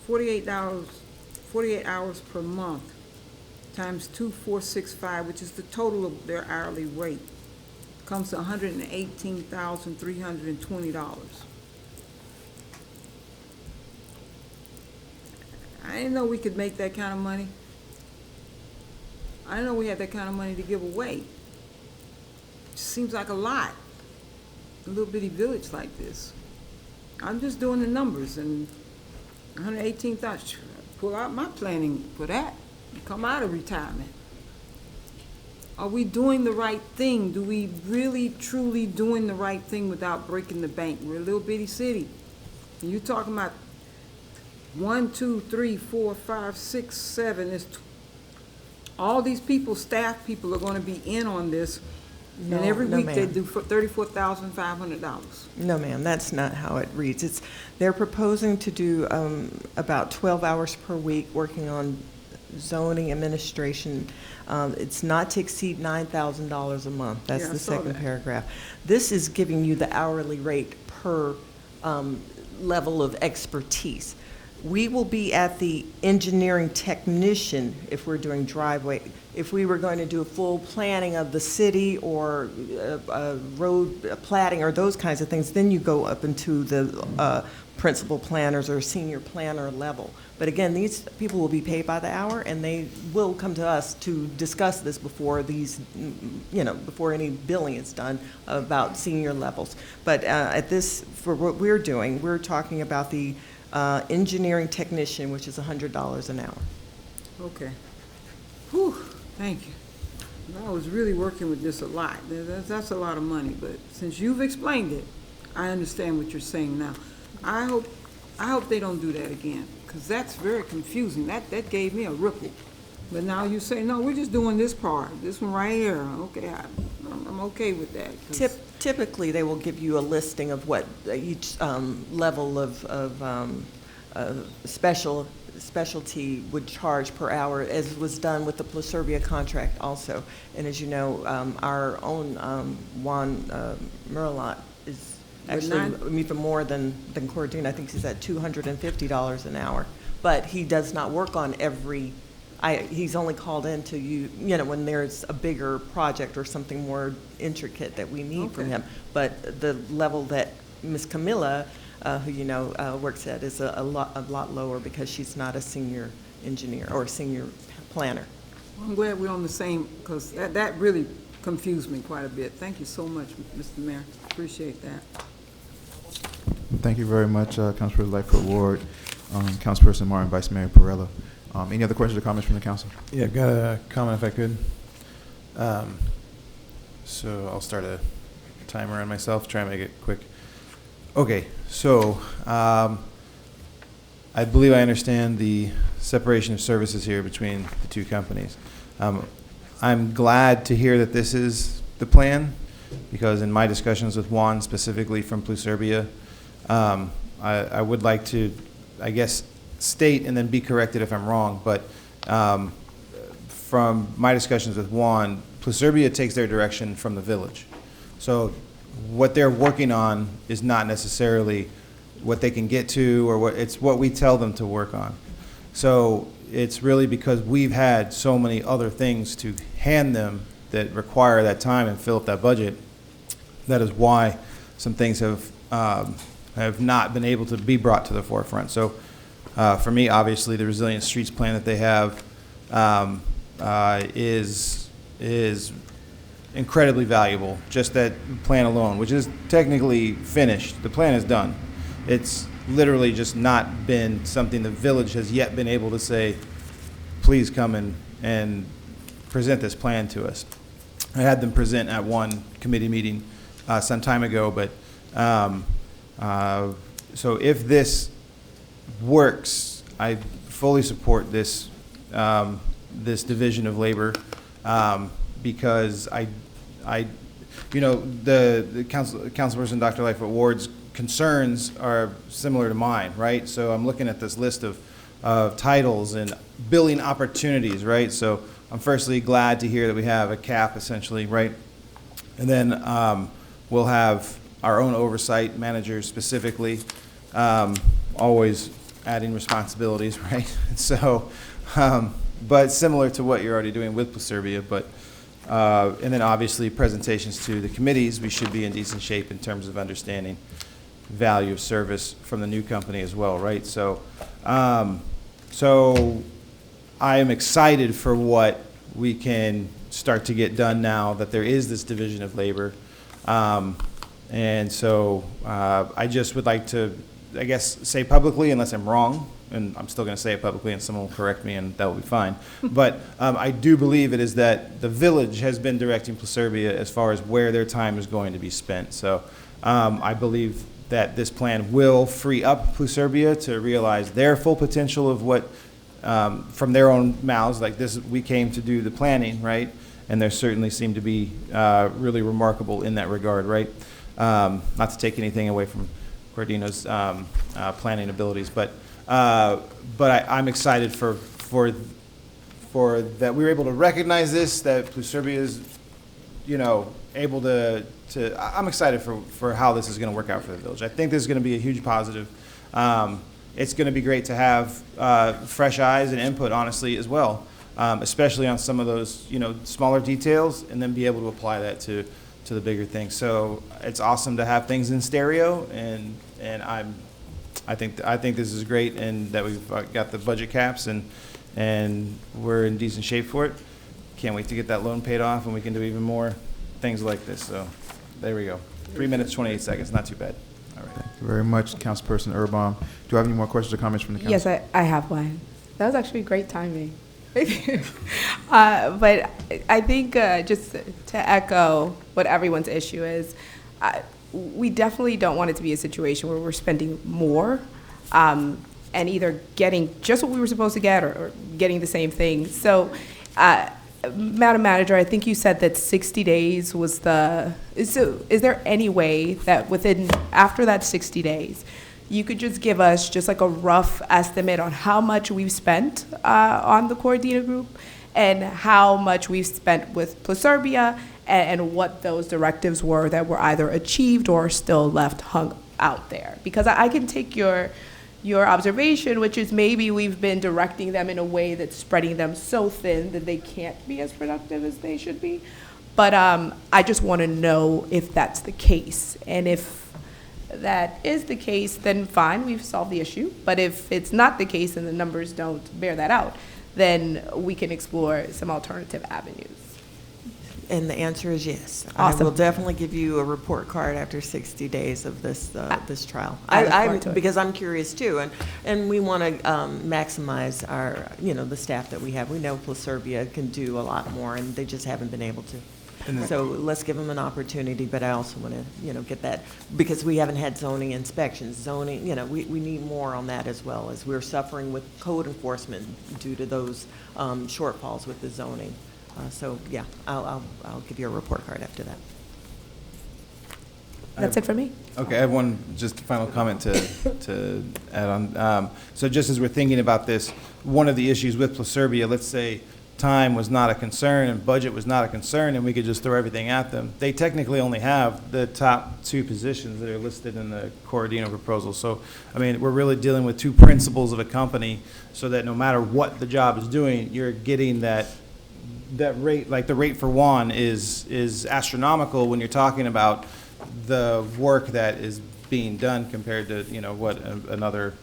48 hours per month times 2,465, which is the total of their hourly rate, comes to $118,320. I didn't know we could make that kind of money. I didn't know we had that kind of money to give away. Seems like a lot, a little bitty village like this. I'm just doing the numbers, and 118,000, pull out my planning for that, come out of retirement. Are we doing the right thing? Do we really, truly doing the right thing without breaking the bank? We're a little bitty city. And you're talking about 1, 2, 3, 4, 5, 6, 7, all these people, staff people are gonna be in on this, and No, every no, week they ma'am. do for $34,500. No, ma'am, that's not how it reads. They're proposing to do about 12 hours per week working on zoning administration. It's not to exceed $9,000 a month. That's Yeah, I the saw second that. paragraph. This is giving you the hourly rate per level of expertise. We will be at the engineering technician if we're doing driveway. If we were going to do a full planning of the city or road platting or those kinds of things, then you go up into the principal planners or senior planner level. But again, these people will be paid by the hour, and they will come to us to discuss this before before any billing is done about senior levels. But for what we're doing, we're talking about the engineering technician, which is $100 an hour. Okay. Whew, thank you. I was really working with this a lot. That's a lot of money, but since you've explained it, I understand what you're saying now. I hope they don't do that again, because that's very confusing. That gave me a ripple. But now you say, no, we're just doing this part, this one right here. Okay, I'm okay with that. 'Cause Typically, they will give you a listing of what each level of specialty would charge per hour, as was done with the Pluserbia contract also. And as you know, our own Juan Merlot is actually even more than Cordine. I think he's at $250 an hour. But he does not work on every, he's only called in to when there's a bigger project or something more intricate that we need from him. But the level that Ms. Camilla, who works at, is a lot lower because she's not a senior engineer or senior planner. I'm glad we're on the same, because that really confused me quite a bit. Thank you so much, Mr. Mayor. Appreciate that. Thank you very much, Councilperson Lightfoot Ward, Councilperson Martin, Vice Mayor Perrella. Any other questions or comments from the council? Yeah, I've got a comment if I could. So I'll start a timer on myself, try and make it quick. Okay, so I believe I understand the separation of services here between the two companies. I'm glad to hear that this is the plan, because in my discussions with Juan, specifically from Pluserbia, I would like to, I guess, state and then be corrected if I'm wrong, but from my discussions with Juan, Pluserbia takes their direction from the village. So what they're working on is not necessarily what they can get to, or it's what we tell them to work on. So it's really because we've had so many other things to hand them that require that time and fill up that budget. That is why some things have not been able to be brought to the forefront. So for me, obviously, the Resilient Streets plan that they have is incredibly valuable. Just that plan alone, which is technically finished. The plan is done. It's literally just not been something the village has yet been able to say, please come and present this plan to us. I had them present at one committee meeting some time ago, but so if this works, I fully support this this division of labor, because the councilperson Dr. Lightfoot Ward's concerns are similar to mine, right? So I'm looking at this list of titles and billing opportunities, right? So I'm firstly glad to hear that we have a cap essentially, right? And then we'll have our own oversight managers specifically, always adding responsibilities, right? So, but similar to what you're already doing with Pluserbia, but and then obviously presentations to the committees, we should be in decent shape in terms of understanding value of service from the new company as well, right? So, so I am excited for what we can start to get done now that there is this division of labor. And so I just would like to, I guess, say publicly, unless I'm wrong, and I'm still going to say it publicly and someone will correct me and that will be fine. But I do believe it is that the village has been directing Pluserbia as far as where their time is going to be spent. So I believe that this plan will free up Pluserbia to realize their full potential of what, from their own mouths, like this, we came to do the planning, right? And there certainly seem to be really remarkable in that regard, right? Not to take anything away from Cordino's planning abilities, but I'm excited for that we were able to recognize this, that Pluserbia is, able to I'm excited for how this is going to work out for the village. I think this is going to be a huge positive. It's going to be great to have fresh eyes and input, honestly, as well, especially on some of those, smaller details, and then be able to apply that to the bigger things. So it's awesome to have things in stereo, and I think this is great, and that we've got the budget caps, and we're in decent shape for it. Can't wait to get that loan paid off, and we can do even more things like this. So there we go. 3 minutes, 28 seconds, not too bad. All right. Thank you very much, Councilperson Urban. Do I have any more questions or comments from the council? Yes, I have one. That was actually great timing. But I think just to echo what everyone's issue is, we definitely don't want it to be a situation where we're spending more and either getting just what we were supposed to get or getting the same thing. So, Madam Manager, I think you said that 60 days was is there any way that after that 60 days, you could just give us just like a rough estimate on how much we've spent on the Cordina Group and how much we've spent with Pluserbia and what those directives were that were either achieved or still left hung out there? Because I can take your observation, which is maybe we've been directing them in a way that's spreading them so thin that they can't be as productive as they should be. But I just want to know if that's the case. And if that is the case, then fine, we've solved the issue. But if it's not the case and the numbers don't bear that out, then we can explore some alternative avenues. And the answer is yes. Awesome. I will definitely give you a report card after 60 days of this this trial. I look forward to it. Because I'm curious too, and we want to maximize our, the staff that we have. We know Pluserbia can do a lot more, and they just haven't been able to. So let's give them an opportunity, but I also want to, get that, because we haven't had zoning inspections. Zoning, we need more on that as well, as we're suffering with code enforcement due to those shortfalls with the zoning. So, yeah, I'll give you a report card after that. That's it for me. Okay, I have one just final comment to add on. So just as we're thinking about this, one of the issues with Pluserbia, let's say time was not a concern and budget was not a concern and we could just throw everything at them. They technically only have the top 2 positions that are listed in the Corradino proposal. So, I mean, we're really dealing with 2 principles of a company so that no matter what the job is doing, you're getting that rate, like the rate for Juan is astronomical when you're talking about the work that is being done compared to, what another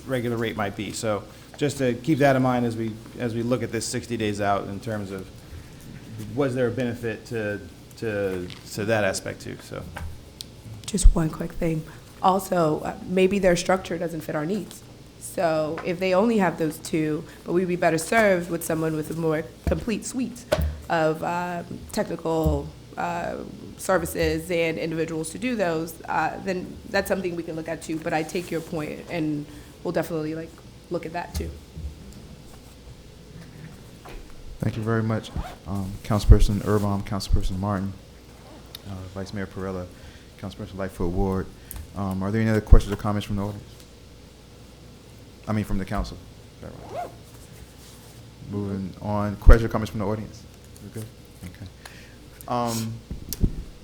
regular rate might be. So just to keep that in mind as we look at this 60 days out in terms of was there a benefit to that aspect too, so. Just one quick thing. Also, maybe their structure doesn't fit our needs. So if they only have those 2, but we'd be better served with someone with a more complete suite of technical services and individuals to do those, then that's something we can look at too. But I take your point, and we'll definitely look at that too. Thank you very much, Councilperson Erbaum, Councilperson Martin, Vice Mayor Perella, Councilperson Lightfoot Ward. Are there any other questions or comments from the audience? I mean, from the council. Sorry. Moving on, questions or comments from the audience? We're good? Okay.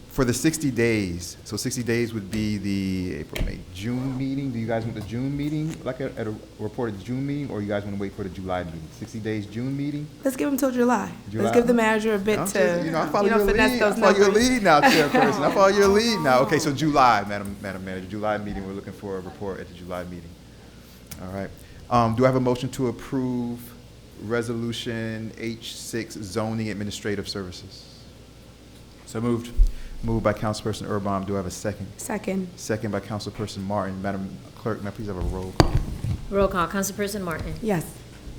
For the 60 days, so 60 days would be the April, May, June meeting. Do you guys want the June meeting, like at a reported June meeting, or you guys want to wait for the July meeting? 60 days June meeting? Let's give them till July. July? Let's give the manager a bit I to follow your finesse lead. those I follow your numbers. lead now, Chairperson. I follow your lead now. Okay, so July, Madam Manager, July meeting. We're looking for a report at the July meeting. All right. Do I have a motion to approve Resolution H6 Zoning Administrative Services? So moved. Moved by Councilperson Erbaum. Do I have a second? Second. Second by Councilperson Martin. Madam Clerk, may I please have a roll call? Roll call. Councilperson Martin. Yes.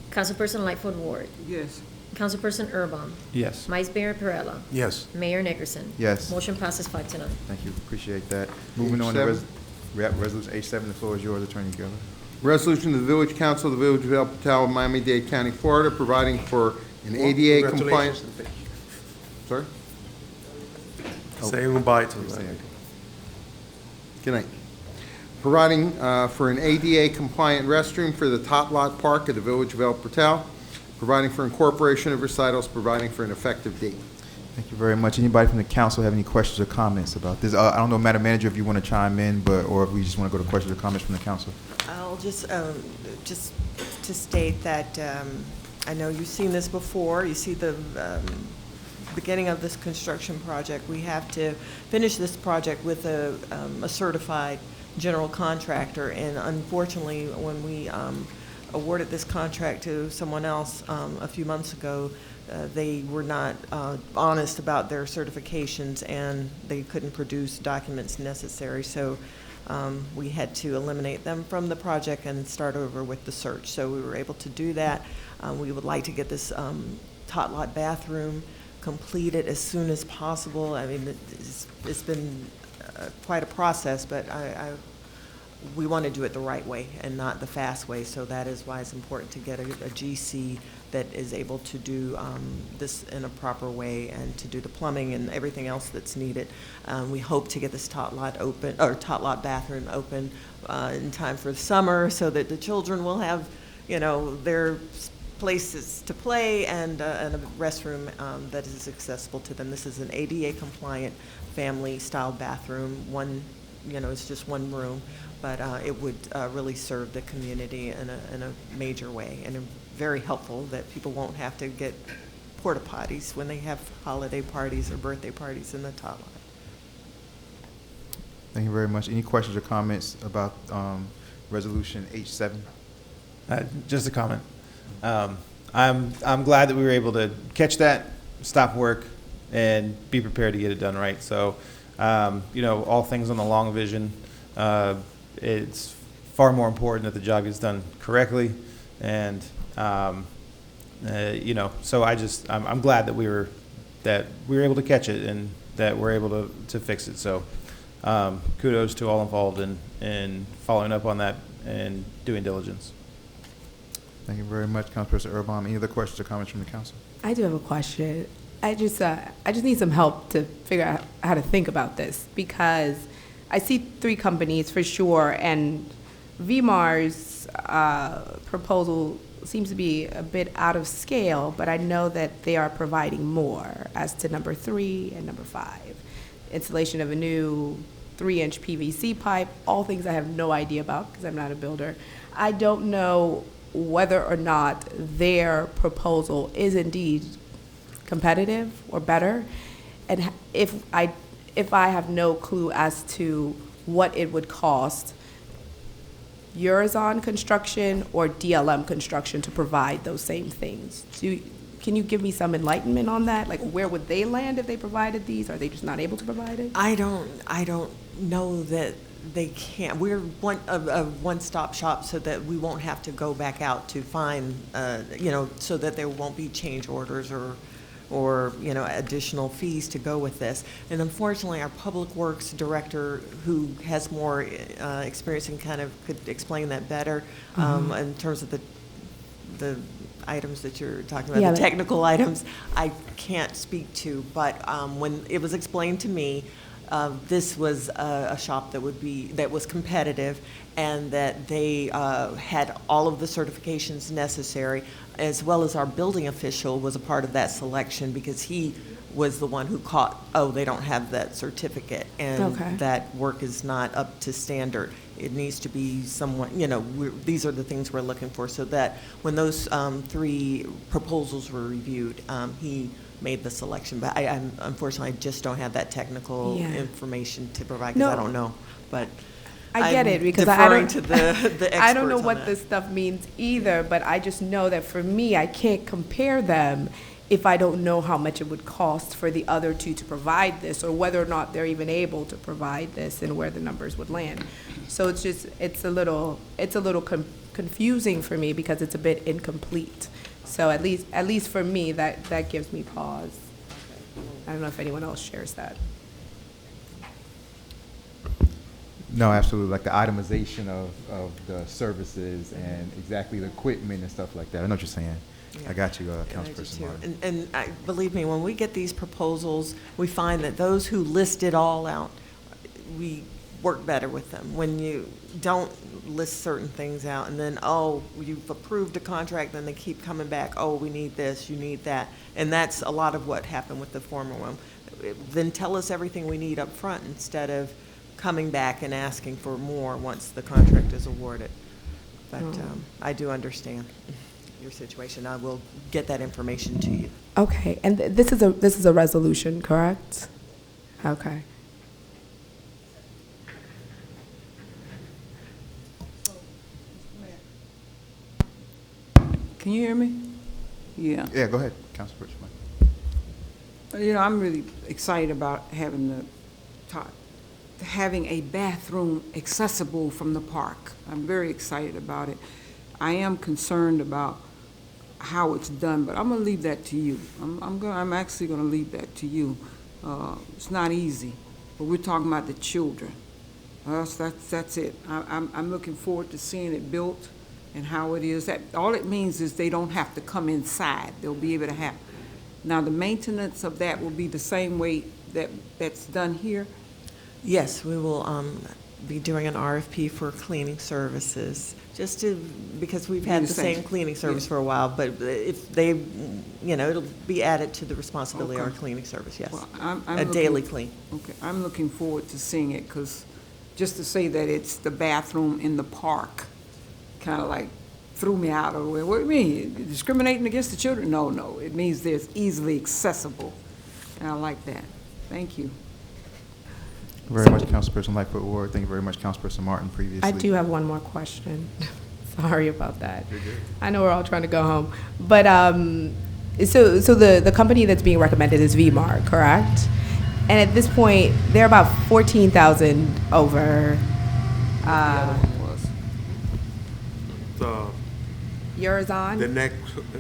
Councilperson Lightfoot Ward. Yes. Councilperson Erbaum. Yes. Vice Mayor Perella. Yes. Mayor Nickerson. Yes. Motion passes 5-0. Thank you. Appreciate that. Moving on to H7. Resolution H7. The floor is yours, Attorney Geller. Resolution of the Village Council of the Village of El Patel, Miami-Dade County, Florida, providing for an ADA compliant. Sorry? Saying goodbye to Say them. it. Good night. Providing for an ADA compliant restroom for the Tot Lot Park of the Village of El Patel, providing for incorporation of recitals, providing for an effective date. Thank you very much. Anybody from the council have any questions or comments about this? I don't know, Madam Manager, if you want to chime in, or if we just want to go to questions or comments from the council. I'll just to state that I know you've seen this before. You see the beginning of this construction project. We have to finish this project with a certified general contractor, and unfortunately, when we awarded this contract to someone else a few months ago, they were not honest about their certifications, and they couldn't produce documents necessary. So we had to eliminate them from the project and start over with the search. So we were able to do that. We would like to get this tot lot bathroom completed as soon as possible. I mean, it's been quite a process, but we want to do it the right way and not the fast way. So that is why it's important to get a GC that is able to do this in a proper way and to do the plumbing and everything else that's needed. We hope to get this tot lot open, or tot lot bathroom open in time for the summer so that the children will have, their places to play and a restroom that is accessible to them. This is an ADA compliant family style bathroom. It's just one room, but it would really serve the community in a major way, and very helpful that people won't have to get porta potties when they have holiday parties or birthday parties in the tot lot. Thank you very much. Any questions or comments about Resolution H7? Just a comment. I'm glad that we were able to catch that, stop work, and be prepared to get it done right. So, all things on the long vision, it's far more important that the job gets done correctly. And, so I'm glad that we were able to catch it and that we're able to fix it. So, kudos to all involved in following up on that and doing diligence. Thank you very much, Councilperson Erbaum. Any other questions or comments from the council? I do have a question. I just need some help to figure out how to think about this, because I see 3 companies for sure, and VMAR's proposal seems to be a bit out of scale, but I know that they are providing more as to number 3 and number 5. Installation of a new 3-inch PVC pipe, all things I have no idea about because I'm not a builder. I don't know whether or not their proposal is indeed competitive or better, and if I have no clue as to what it would cost Eurazon Construction or DLM Construction to provide those same things. Can you give me some enlightenment on that? Like, where would they land if they provided these? Are they just not able to provide it? I don't know that they can't. We're a one-stop shop so that we won't have to go back out to find, so that there won't be change orders or additional fees to go with this. And unfortunately, our Public Works Director, who has more experience and kind of could explain that better in terms of the items that you're talking about, the technical items, I can't speak to. But when it was explained to me, this was a shop that was competitive, and that they had all of the certifications necessary, as well as our building official was a part of that selection, because he was the one who caught, they don't have that certificate, and that work is not up to standard. It needs to be somewhat, these are the things we're looking for, so that when those 3 proposals were reviewed, he made the selection. But unfortunately, I just don't have that technical information to provide, because I don't know. But I get it, because deferring to the experts I don't know what that. this stuff means either, but I just know that for me, I can't compare them if I don't know how much it would cost for the other 2 to provide this, or whether or not they're even able to provide this and where the numbers would land. So it's a little confusing for me, because it's a bit incomplete. So at least for me, that gives me pause. I don't know if anyone else shares that. No, absolutely. Like the itemization of the services and exactly the equipment and stuff like that. I know what you're saying. Yeah. I got you, And I do Councilperson too. Martin. And believe me, when we get these proposals, we find that those who list it all out, we work better with them. When you don't list certain things out, and then, you've approved a contract, then they keep coming back, we need this, you need that. And that's a lot of what happened with the former one. Then tell us everything we need up front, instead of coming back and asking for more once the contract is awarded. But I do understand your situation. I will get that information to you. Okay, and this is a resolution, correct? Okay. Can you hear me? Yeah. Yeah, go ahead, Councilperson Martin. I'm really excited about having the having a bathroom accessible from the park. I'm very excited about it. I am concerned about how it's done, but I'm gonna leave that to you. I'm actually gonna leave that to you. It's not easy, but we're talking about the children. That's it. I'm looking forward to seeing it built and how it is. All it means is they don't have to come inside. They'll be able to have. Now, the maintenance of that will be the same way that's done here. Yes, we will be doing an RFP for cleaning services, because we've had the same cleaning service for a while, but if they, it'll be added to the responsibility of our Okay. cleaning service, yes. Well, I'm A looking- daily clean. Okay, I'm looking forward to seeing it, because just to say that it's the bathroom in the park kind of like threw me out of the way. What do you mean? Discriminating against the children? No. It means there's easily accessible, and I like that. Thank you. Very much, Councilperson Lightfoot Ward. Thank you very much, Councilperson Martin, previously. I do have one more question. Sorry about that. I know we're all trying to go home. But, so the company that's being recommended is VMark, correct? And at this point, they're about 14,000 over yours The on?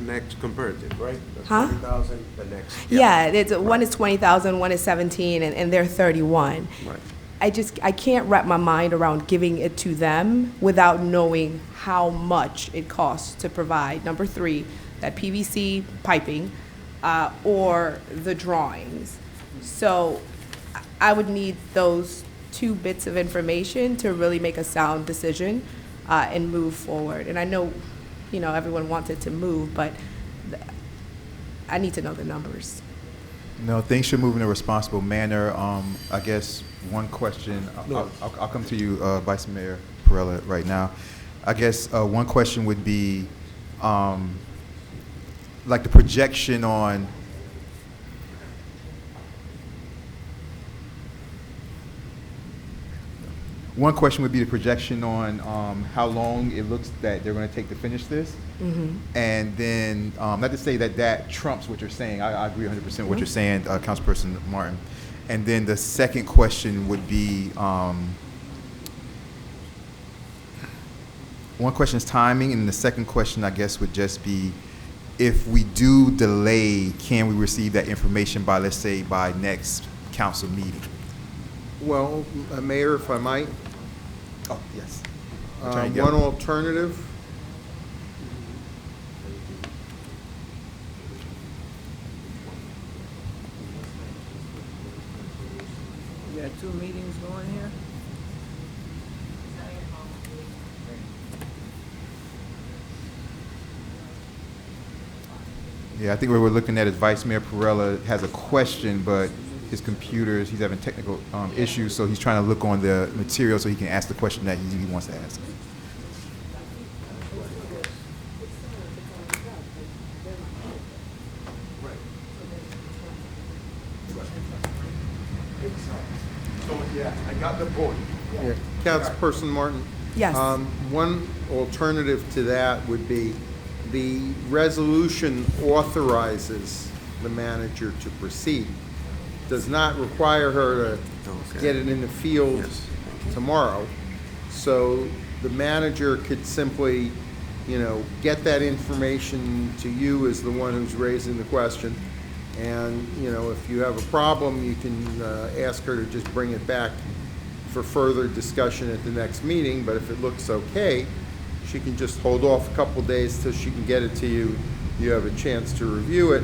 next comparative, right? The Huh? 20,000, the next. Yeah, one is 20,000, one is 17, and they're 31. Right. I can't wrap my mind around giving it to them without knowing how much it costs to provide, number 3, that PVC piping, or the drawings. So I would need those 2 bits of information to really make a sound decision and move forward. And I know, everyone wants it to move, but I need to know the numbers. No, things should move in a responsible manner. I guess one question, I'll come to you, Vice Mayor Perella, right now. I guess one question would be, like the projection on, one question would be the projection on how long it looks that they're going to take to finish this. And then, not to say that trumps what you're saying. I agree 100% with what you're saying, Councilperson Martin. And then the second question would be, one question is timing, and the second question, I guess, would just be, if we do delay, can we receive that information by, let's say, by next council meeting? Well, Mayor, if I might, Oh, yes. one Attorney Geller. alternative. You got 2 meetings going here? Yeah, I think what we're looking at is Vice Mayor Perella has a question, but his computers, he's having technical issues, so he's trying to look on the material so he can ask the question that he wants to ask. Yeah, I got the point. Yeah. Councilperson Martin? Yes. One alternative to that would be the resolution authorizes the manager to proceed. Does not require her to get it in the field tomorrow. So the manager could simply, get that information to you as the one who's raising the question. And, if you have a problem, you can ask her to just bring it back for further discussion at the next meeting. But if it looks okay, she can just hold off a couple days till she can get it to you. You have a chance to review it,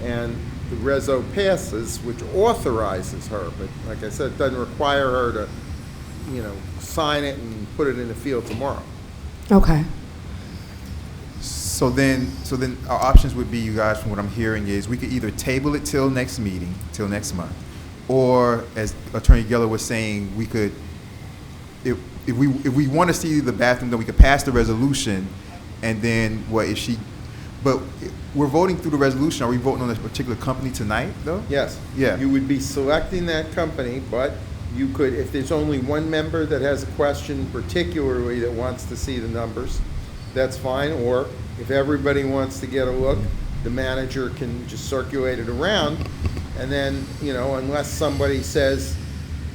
and the reso passes, which authorizes her. But like I said, it doesn't require her to, sign it and put it in the field tomorrow. Okay. So then our options would be, you guys, from what I'm hearing, is we could either table it till next meeting, till next month, or as Attorney Geller was saying, we could, if we want to see the bathroom, then we could pass the resolution, and then but we're voting through the resolution. Are we voting on a particular company tonight, though? Yes. Yeah. You would be selecting that company, but you could, if there's only one member that has a question particularly that wants to see the numbers, that's fine. Or if everybody wants to get a look, the manager can just circulate it around. And then, unless somebody says,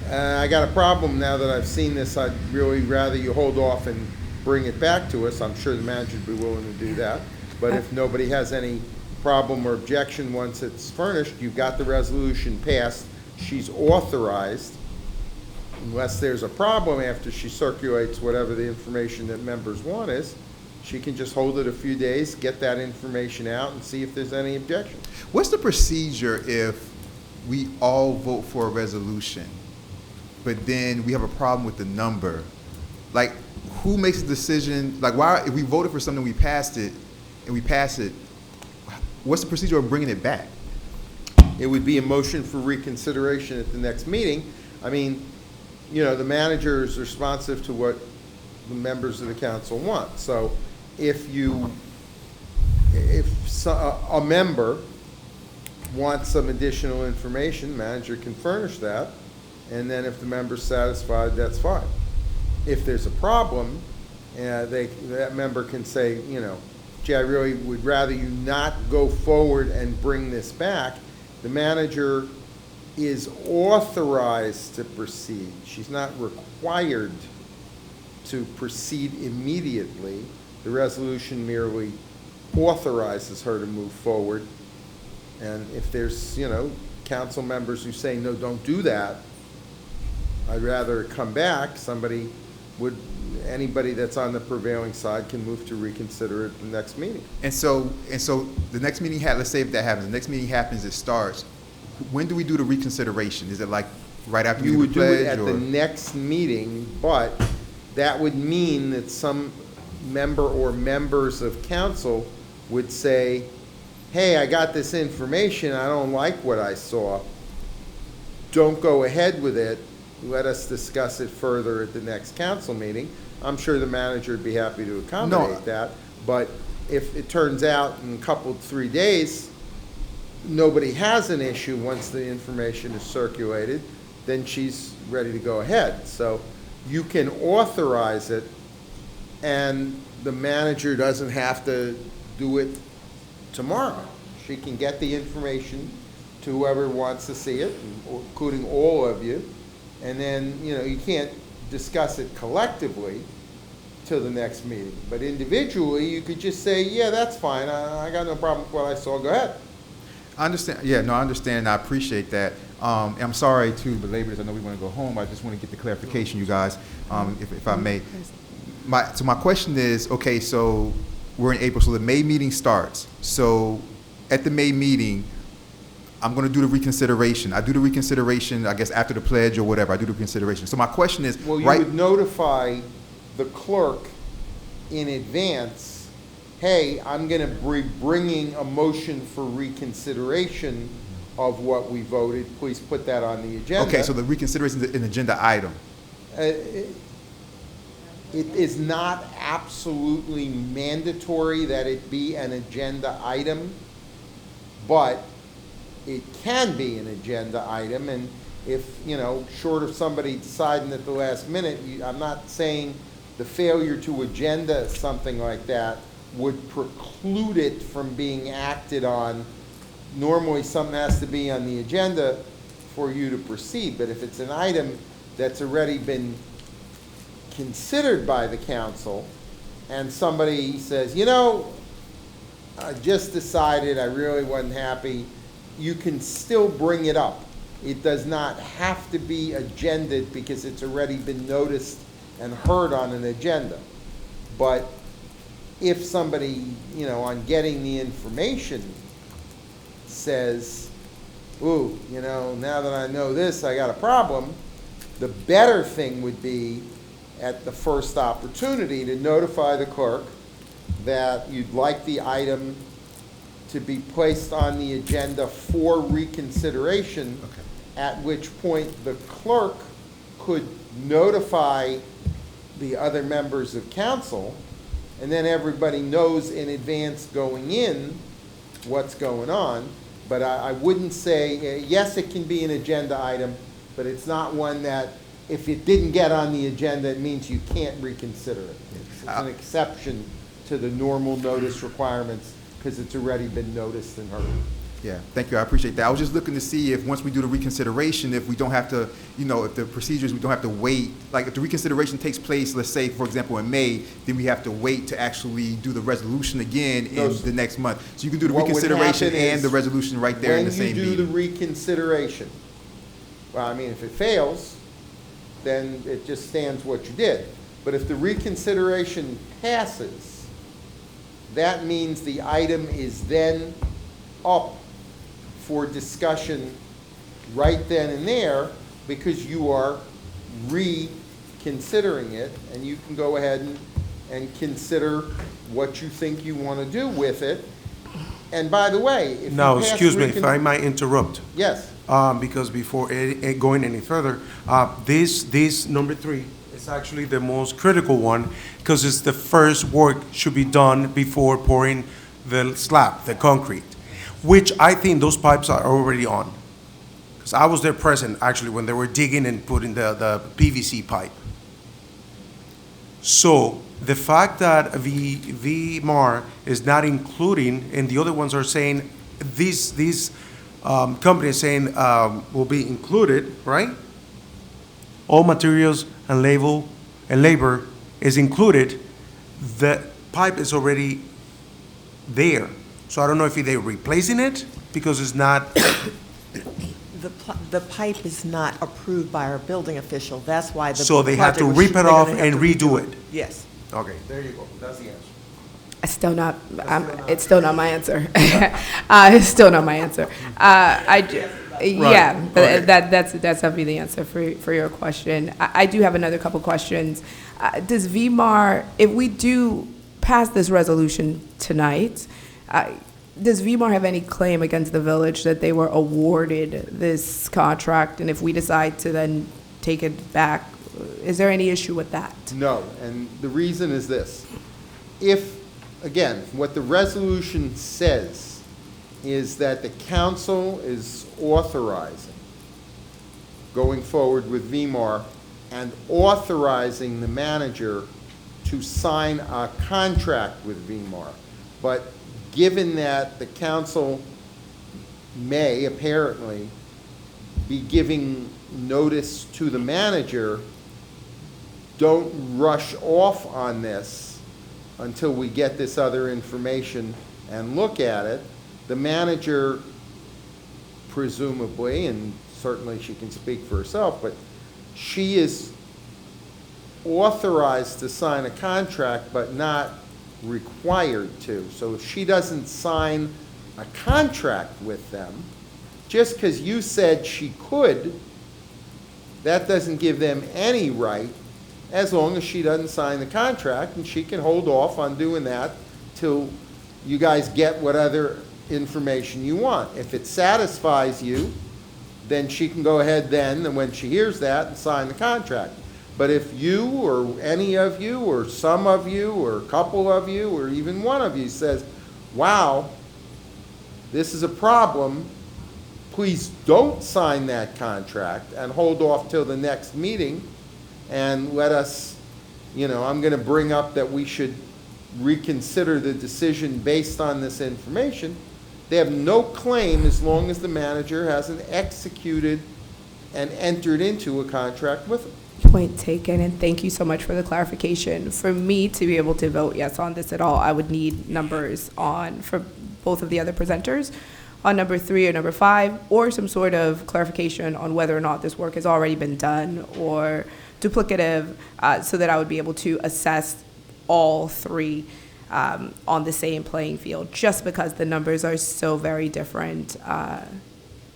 I got a problem now that I've seen this. I'd really rather you hold off and bring it back to us. I'm sure the manager would be willing to do that. But if nobody has any problem or objection once it's furnished, you've got the resolution passed. She's authorized, unless there's a problem after she circulates whatever the information that members want is, she can just hold it a few days, get that information out, and see if there's any objection. What's the procedure if we all vote for a resolution, but then we have a problem with the number? Like, who makes the decision? Like, why, if we voted for something, we passed it, and we pass it, what's the procedure of bringing it back? It would be a motion for reconsideration at the next meeting. I mean, you know, the manager is responsive to what the members of the council want. So if a member wants some additional information, the manager can furnish that, and then if the member's satisfied, that's fine. If there's a problem, that member can say, you know, gee, I really would rather you not go forward and bring this back. The manager is authorized to proceed. She's not required to proceed immediately. The resolution merely authorizes her to move forward. And if there's, you know, council members who say, no, don't do that, I'd rather it come back, anybody that's on the prevailing side can move to reconsider it at the next meeting. And so the next meeting, let's say if that happens, the next meeting happens, it starts. When do we do the reconsideration? Is it like right after we You do the would do it pledge, at or? the next meeting, but that would mean that some member or members of council would say, hey, I got this information, I don't like what I saw. Don't go ahead with it. Let us discuss it further at the next council meeting. I'm sure the manager would be happy to accommodate that, but if it turns out in a couple, 3 days, nobody has an issue once the information is circulated, then she's ready to go ahead. So you can authorize it, and the manager doesn't have to do it tomorrow. She can get the information to whoever wants to see it, including all of you, and then, you know, you can't discuss it collectively till the next meeting. But individually, you could just say, yeah, that's fine, I got no problem with what I saw, go ahead. I understand, yeah, no, I understand, and I appreciate that. I'm sorry to belabor this, I know we want to go home, I just want to get the clarification, you guys, if I may. So my question is, okay, so we're in April, so the May meeting starts. So at the May meeting, I'm going to do the reconsideration. I do the reconsideration, I guess, after the pledge or whatever, I do the reconsideration. So my question is, Well, you right? would notify the clerk in advance, hey, I'm going to be bringing a motion for reconsideration of what we voted. Please put that on the agenda. Okay, so the reconsideration is an agenda item. It is not absolutely mandatory that it be an agenda item, but it can be an agenda item, and if, you know, short of somebody deciding at the last minute, I'm not saying the failure to agenda something like that would preclude it from being acted on. Normally, something has to be on the agenda for you to proceed, but if it's an item that's already been considered by the council, and somebody says, you know, I just decided, I really wasn't happy, you can still bring it up. It does not have to be agended because it's already been noticed and heard on an agenda. But if somebody, you know, on getting the information says, ooh, you know, now that I know this, I got a problem, the better thing would be at the first opportunity to notify the clerk that you'd like the item to be placed on the agenda for reconsideration, at which point the clerk could notify the other members of council, and then everybody knows in advance going in what's going on. But I wouldn't say, yes, it can be an agenda item, but it's not one that if it didn't get on the agenda, it means you can't reconsider it. It's an exception to the normal notice requirements because it's already been noticed and heard. Yeah, thank you, I appreciate that. I was just looking to see if, once we do the reconsideration, if we don't have to, if the procedures, we don't have to wait, like if the reconsideration takes place, let's say, for example, in May, then we have to wait to actually do the resolution again No, in the next month. So you can do the what would reconsideration happen and is the resolution right there in the same When you do the meeting. reconsideration, well, I mean, if it fails, then it just stands what you did. But if the reconsideration passes, that means the item is then up for discussion right then and there, because you are reconsidering it, and you can go ahead and consider what you think you want to do with it. And by the way, if you Now, pass excuse me, if I might interrupt, Yes, because before going any further, this number 3 is actually the most critical one, because it's the first work should be done before pouring the slab, the concrete, which I think those pipes are already on. Because I was there present, actually, when they were digging and putting the PVC pipe. So the fact that VMAR is not including, and the other ones are saying, these companies saying will be included, right? All materials and labor is included. The pipe is already there. So I don't know if they're replacing it because it's not. The pipe is not approved by our building official. That's why the. So they have to project was- rip it they're off gonna have and to redo it. Yes. Okay, there you go. That's the answer. It's still not, it's still not my answer. It's still not my answer. Yeah, but that's definitely the answer for your question. I do have another couple questions. Does VMAR, if we do pass this resolution tonight, does VMAR have any claim against the village that they were awarded this contract? And if we decide to then take it back, is there any issue with that? no, and the reason is this. If, again, what the resolution says is that the council is authorizing, going forward with VMAR, and authorizing the manager to sign a contract with VMAR. But given that the council may apparently be giving notice to the manager, don't rush off on this until we get this other information and look at it. The manager presumably, and certainly she can speak for herself, but she is authorized to sign a contract but not required to. So if she doesn't sign a contract with them, just because you said she could, that doesn't give them any right, as long as she doesn't sign the contract, and she can hold off on doing that till you guys get what other information you want. If it satisfies you, then she can go ahead then, and when she hears that, and sign the contract. But if you, or any of you, or some of you, or a couple of you, or even one of you says, wow, this is a problem, please don't sign that contract and hold off till the next meeting and let us, I'm going to bring up that we should reconsider the decision based on this information. They have no claim as long as the manager hasn't executed and entered into a contract with them. Point taken, and thank you so much for the clarification. For me to be able to vote yes on this at all, I would need numbers for both of the other presenters on number 3 or number 5, or some sort of clarification on whether or not this work has already been done or duplicative, so that I would be able to assess all 3 on the same playing field, just because the numbers are so very different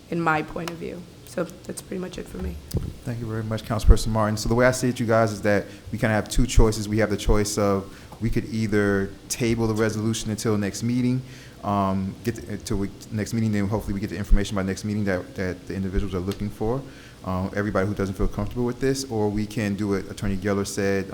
in my point of view. So that's pretty much it for me. Thank you very much, Councilperson Martin. So the way I see it, you guys, is that we kind of have 2 choices. We have the choice of, we could either table the resolution until next meeting, next meeting, then hopefully we get the information by next meeting that the individuals are looking for, everybody who doesn't feel comfortable with this, or we can do what Attorney Geller said,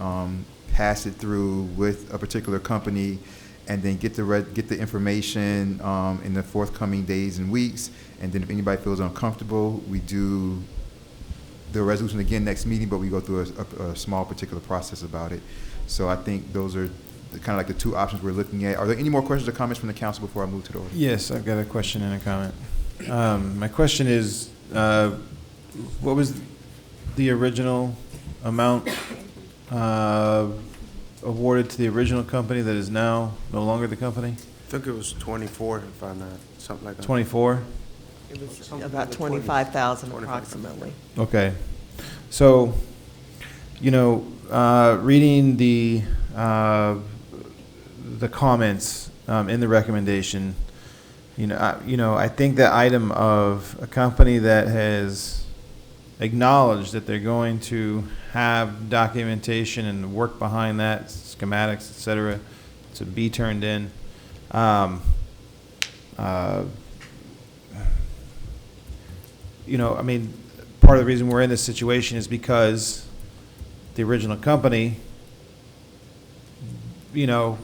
pass it through with a particular company, and then get the information in the forthcoming days and weeks. And then if anybody feels uncomfortable, we do the resolution again next meeting, but we go through a small particular process about it. So I think those are kind of like the two options we're looking at. Are there any more questions or comments from the council before I move to the order? Yes, I've got a question and a comment. My question is, what was the original amount awarded to the original company that is now no longer the company? I think it was 24, if I'm not, something like that. 24? It was about 25,000 approximately. Okay. So, reading the comments in the recommendation, I think the item of a company that has acknowledged that they're going to have documentation and work behind that, schematics, et cetera, to be turned in. Part of the reason we're in this situation is because the original company, this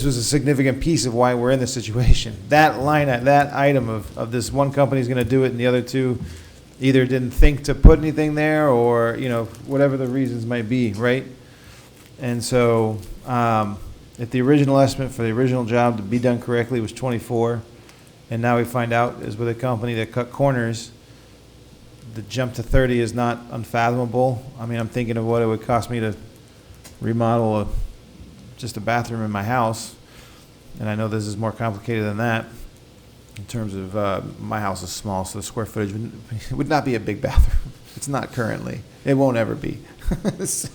was a significant piece of why we're in this situation. That item of this one company is going to do it and the other two either didn't think to put anything there or, whatever the reasons might be, right? And so if the original estimate for the original job to be done correctly was 24, and now we find out is with a company that cut corners, the jump to 30 is not unfathomable. I'm thinking of what it would cost me to remodel just a bathroom in my house, and I know this is more complicated than that in terms of my house is small, so the square footage would not be a big bathroom. It's not currently. It won't ever be. So,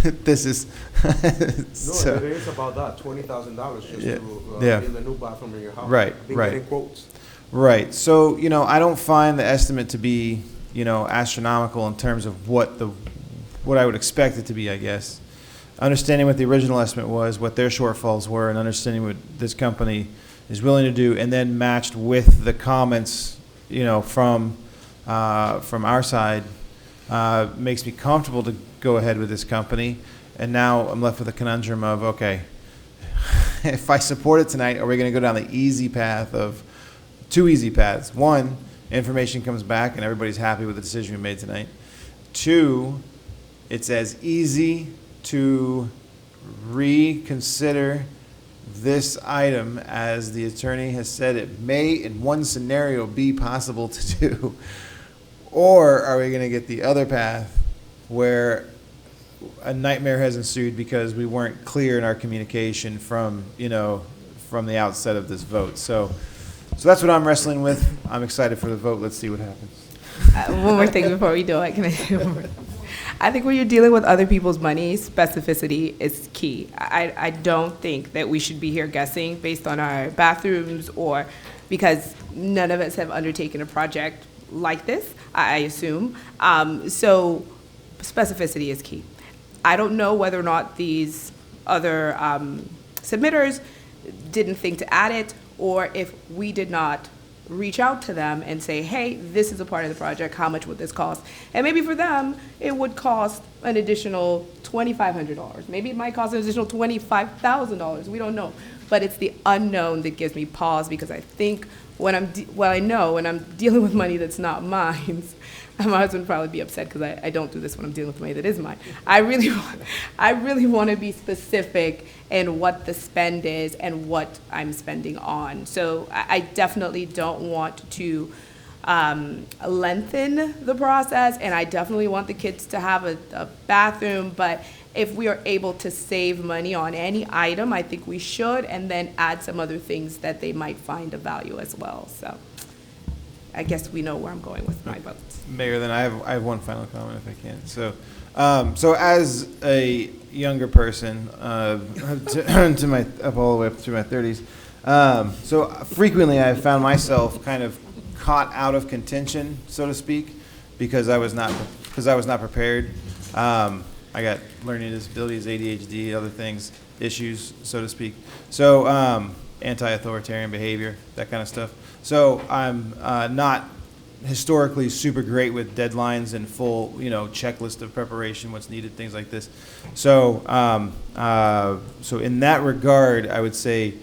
this is No, it is about that, $20,000 just to build a new bathroom in your house. Right, I've been right. getting quotes. Right. So, I don't find the estimate to be, astronomical in terms of what I would expect it to be, I guess. Understanding what the original estimate was, what their shortfalls were, and understanding what this company is willing to do, and then matched with the comments, from our side, makes me comfortable to go ahead with this company. And now I'm left with a conundrum of, okay, if I support it tonight, are we going to go down the easy path of two easy paths? One, information comes back and everybody's happy with the decision we made tonight. Two, it's as easy to reconsider this item as the attorney has said it may in one scenario be possible to do. Or are we going to get the other path where a nightmare has ensued because we weren't clear in our communication from the outset of this vote? So that's what I'm wrestling with. I'm excited for the vote. Let's see what happens. One more thing before we do it. Can I do one more? I think when you're dealing with other people's money, specificity is key. I don't think that we should be here guessing based on our bathrooms or because none of us have undertaken a project like this, I assume. So specificity is key. I don't know whether or not these other submitters didn't think to add it, or if we did not reach out to them and say, hey, this is a part of the project, how much would this cost? And maybe for them, it would cost an additional $2,500. Maybe it might cost an additional $25,000, we don't know. But it's the unknown that gives me pause, because I think when I know when I'm dealing with money that's not mine, my husband would probably be upset because I don't do this when I'm dealing with money that is mine. I really want to be specific in what the spend is and what I'm spending on. So I definitely don't want to lengthen the process, and I definitely want the kids to have a bathroom, but if we are able to save money on any item, I think we should, and then add some other things that they might find of value as well. So I guess we know where I'm going with my vote. Mayor, then I have one final comment if I can. So as a younger person, to my up all the way up through my 30s, so frequently I found myself kind of caught out of contention, so to speak, because I was not prepared. I got learning disabilities, ADHD, other things, issues, so to speak. So anti-authoritarian behavior, that kind of stuff. So I'm not historically super great with deadlines and full, checklist of preparation, what's needed, things like this. So so in that regard, I would say,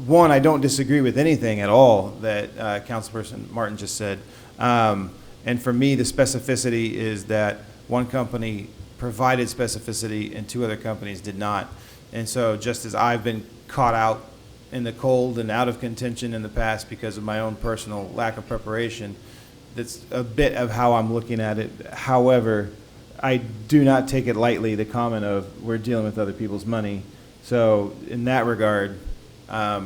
one, I don't disagree with anything at all that Councilperson Martin just said. And for me, the specificity is that one company provided specificity and 2 other companies did not. And so just as I've been caught out in the cold and out of contention in the past because of my own personal lack of preparation, that's a bit of how I'm looking at it. However, I do not take it lightly, the comment of we're dealing with other people's money. So in that regard, that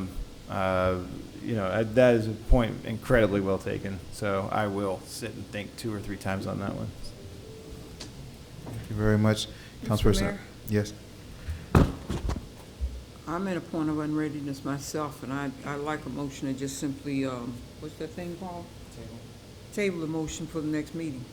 is a point incredibly well taken. So I will sit and think 2 or 3 times on that one. Thank you very much. Councilperson. Mayor? Yes. I'm at a point of unreadiness myself, and I like a motion to just simply, what's that thing called? Table the motion for the next meeting.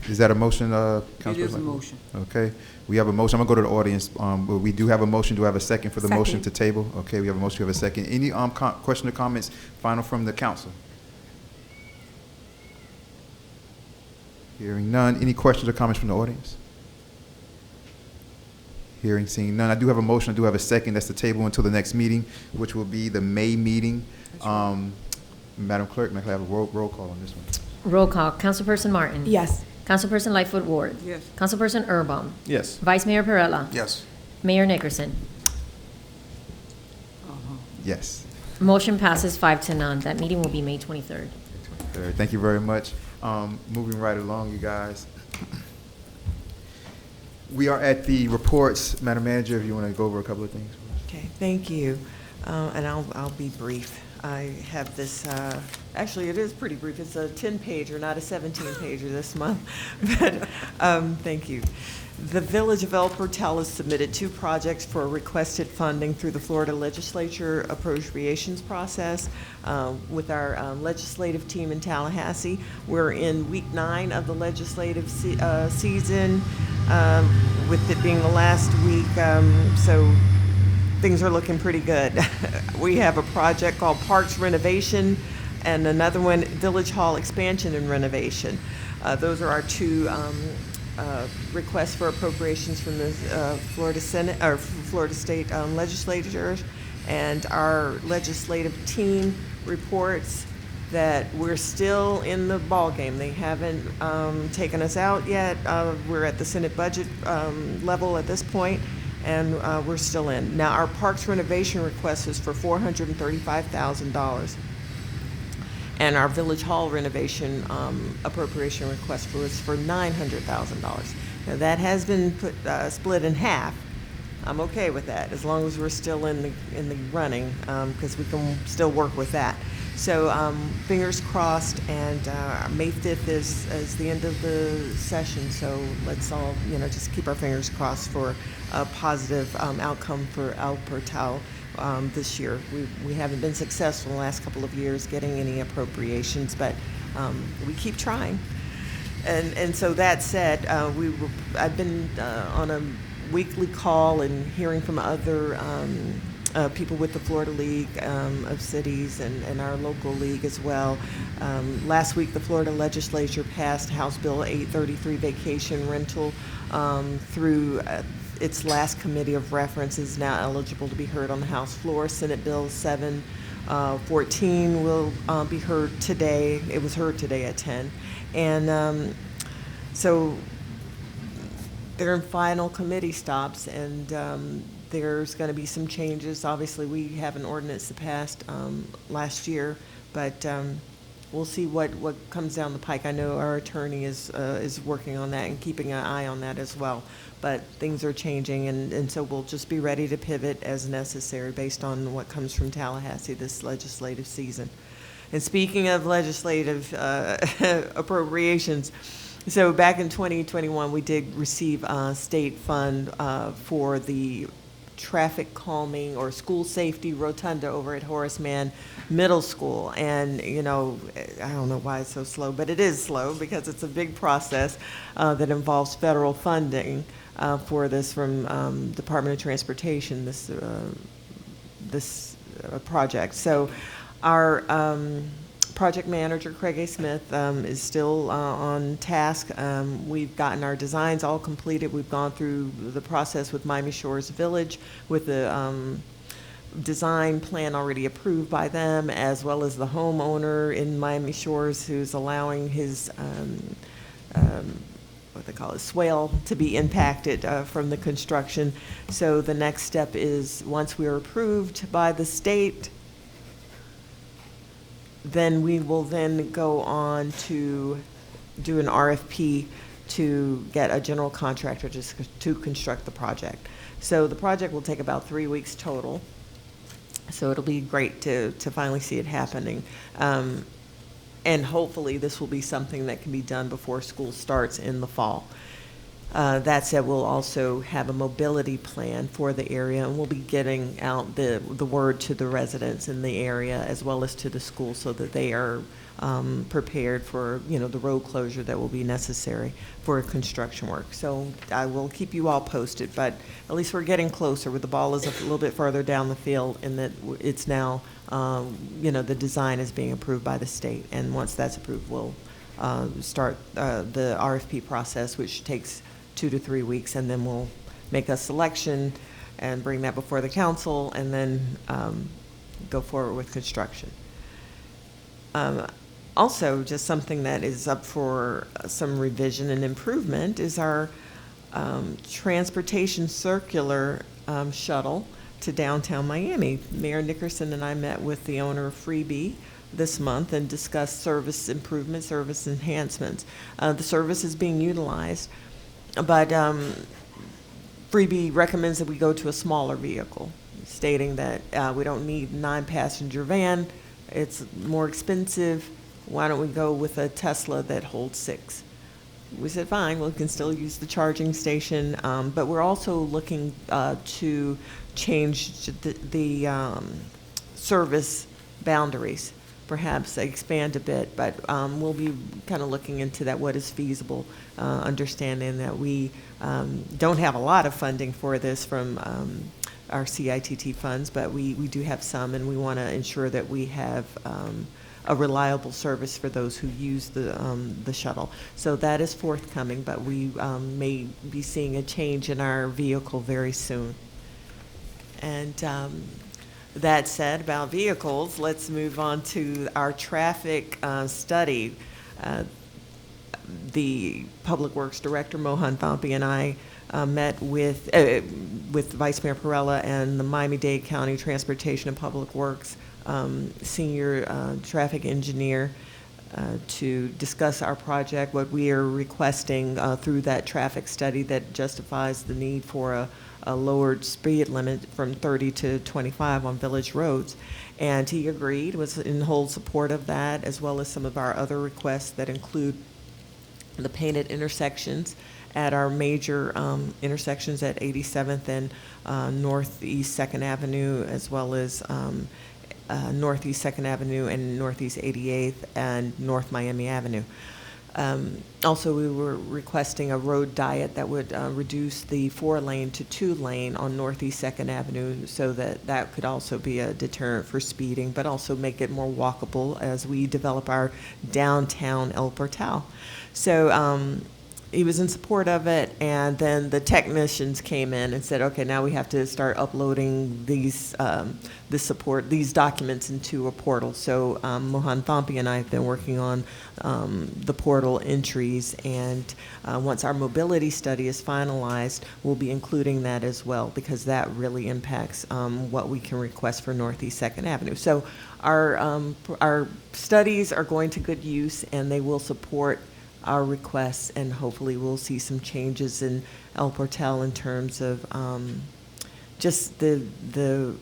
Is that a motion, Councilperson? It is a motion. Okay, we have a motion. I'm gonna go to the audience. But we do have a motion. Do I have a second for the motion to Second. table? Okay, we have a motion. We have a second. Any question or comments final from the council? Hearing none. Any questions or comments from the audience? Hearing, seeing none. I do have a motion. I do have a second. That's the table until the next meeting, which will be the May meeting. Madam Clerk, may I have a roll call on this one? Roll call. Councilperson Martin. Yes. Councilperson Lightfoot Ward. Yes. Councilperson Erbaum. Yes. Vice Mayor Perella. Yes. Mayor Nickerson. Yes. Motion passes 5-0. That meeting will be May 23rd. Thank you very much. Moving right along, you guys. We are at the reports. Madam Manager, if you want to go over a couple of things. Okay, thank you. And I'll be brief. I have this, actually, it is pretty brief. It's a 10-pager, not a 17-pager this month. But thank you. The Village of El Portal has submitted 2 projects for requested funding through the Florida Legislature appropriations process with our legislative team in Tallahassee. We're in week 9 of the legislative season, with it being the last week, so things are looking pretty good. We have a project called Parks Renovation and another one, Village Hall Expansion and Renovation. Those are our 2 requests for appropriations from the Florida Senate or Florida State Legislature, and our legislative team reports that we're still in the ballgame. They haven't taken us out yet. We're at the Senate budget level at this point, and we're still in. Now, our parks renovation request is for $435,000. And our Village Hall renovation appropriation request was for $900,000. Now, that has been split in half. I'm okay with that, as long as we're still in the running, because we can still work with that. So fingers crossed, and May 5th is the end of the session, so let's all, just keep our fingers crossed for a positive outcome for El Portal this year. We haven't been successful in the last couple of years getting any appropriations, but we keep trying. And so that said, I've been on a weekly call and hearing from other people with the Florida League of Cities and our local league as well. Last week, the Florida Legislature passed House Bill 833 vacation rental through its last committee of reference is now eligible to be heard on the House floor. Senate Bill 714 will be heard today. It was heard today at 10. And so they're in final committee stops, and there's going to be some changes. Obviously, we have an ordinance that passed last year, but we'll see what comes down the pike. I know our attorney is working on that and keeping an eye on that as well. But things are changing, and so we'll just be ready to pivot as necessary based on what comes from Tallahassee this legislative season. And speaking of legislative appropriations, so back in 2021, we did receive a state fund for the traffic calming or school safety rotunda over at Horace Mann Middle School. And, I don't know why it's so slow, but it is slow because it's a big process that involves federal funding for this from Department of Transportation, this project. So our project manager, Craig A. Smith, is still on task. We've gotten our designs all completed. We've gone through the process with Miami Shores Village with the design plan already approved by them, as well as the homeowner in Miami Shores who's allowing his what they call it, swale to be impacted from the construction. So the next step is, once we are approved by the state, then we will then go on to do an RFP to get a general contractor to construct the project. So the project will take about 3 weeks total. So it'll be great to finally see it happening. And hopefully this will be something that can be done before school starts in the fall. That said, we'll also have a mobility plan for the area, and we'll be getting out the word to the residents in the area as well as to the school so that they are prepared for, the road closure that will be necessary for construction work. So I will keep you all posted, but at least we're getting closer, where the ball is a little bit further down the field, and that it's now, the design is being approved by the state. And once that's approved, we'll start the RFP process, which takes 2 to 3 weeks, and then we'll make a selection and bring that before the council, and then go forward with construction. Also, just something that is up for some revision and improvement is our transportation circular shuttle to downtown Miami. Mayor Nickerson and I met with the owner of Freebie this month and discussed service improvements, service enhancements. The service is being utilized, but Freebie recommends that we go to a smaller vehicle, stating that we don't need a 9-passenger van. It's more expensive. Why don't we go with a Tesla that holds 6? We said, fine, we can still use the charging station, but we're also looking to change the service boundaries, perhaps expand a bit, but we'll be kind of looking into that, what is feasible, understanding that we don't have a lot of funding for this from our CITT funds, but we do have some, and we want to ensure that we have a reliable service for those who use the shuttle. So that is forthcoming, but we may be seeing a change in our vehicle very soon. And that said about vehicles, let's move on to our traffic study. The Public Works Director, Mohan Thampi, and I met with Vice Mayor Perella and the Miami-Dade County Transportation and Public Works senior traffic engineer to discuss our project, what we are requesting through that traffic study that justifies the need for a lowered speed limit from 30 to 25 on village roads. And he agreed, was in whole support of that, as well as some of our other requests that include the painted intersections at our major intersections at 87th and Northeast 2nd Avenue, as well as Northeast 2nd Avenue and Northeast 88th and North Miami Avenue. Also, we were requesting a road diet that would reduce the 4-lane to 2-lane on Northeast 2nd Avenue, so that could also be a deterrent for speeding, but also make it more walkable as we develop our downtown El Portal. So he was in support of it, and then the technicians came in and said, okay, now we have to start uploading these these documents into a portal. So Mohan Thampi and I have been working on the portal entries, and once our mobility study is finalized, we'll be including that as well, because that really impacts what we can request for Northeast 2nd Avenue. So our studies are going to good use, and they will support our requests, and hopefully we'll see some changes in El Portal in terms of just the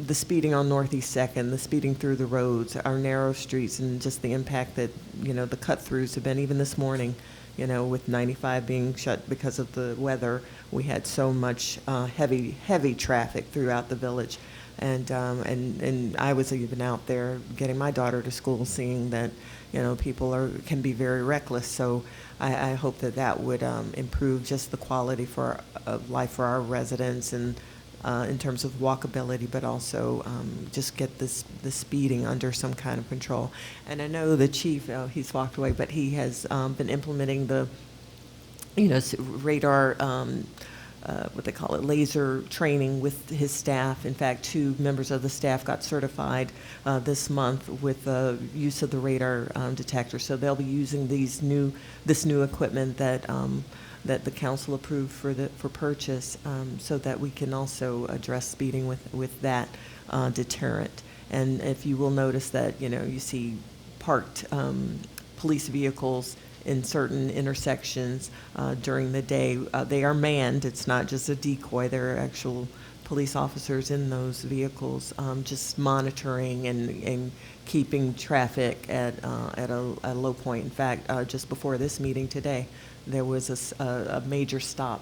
speeding on Northeast 2nd, the speeding through the roads, our narrow streets, and just the impact that, the cut-throughs have been. Even this morning, with 95 being shut because of the weather, we had so much heavy traffic throughout the village. And I was even out there getting my daughter to school, seeing that, people can be very reckless. So I hope that would improve just the quality of life for our residents, and in terms of walkability, but also just get the speeding under some kind of control. And I know the chief, he's walked away, but he has been implementing the radar what they call it, laser training with his staff. In fact, 2 members of the staff got certified this month with the use of the radar detector. So they'll be using this new equipment that that the council approved for purchase, so that we can also address speeding with that deterrent. And if you will notice that, you see parked police vehicles in certain intersections during the day. They are manned. It's not just a decoy. There are actual police officers in those vehicles, just monitoring and keeping traffic at a low point. In fact, just before this meeting today, there was a major stop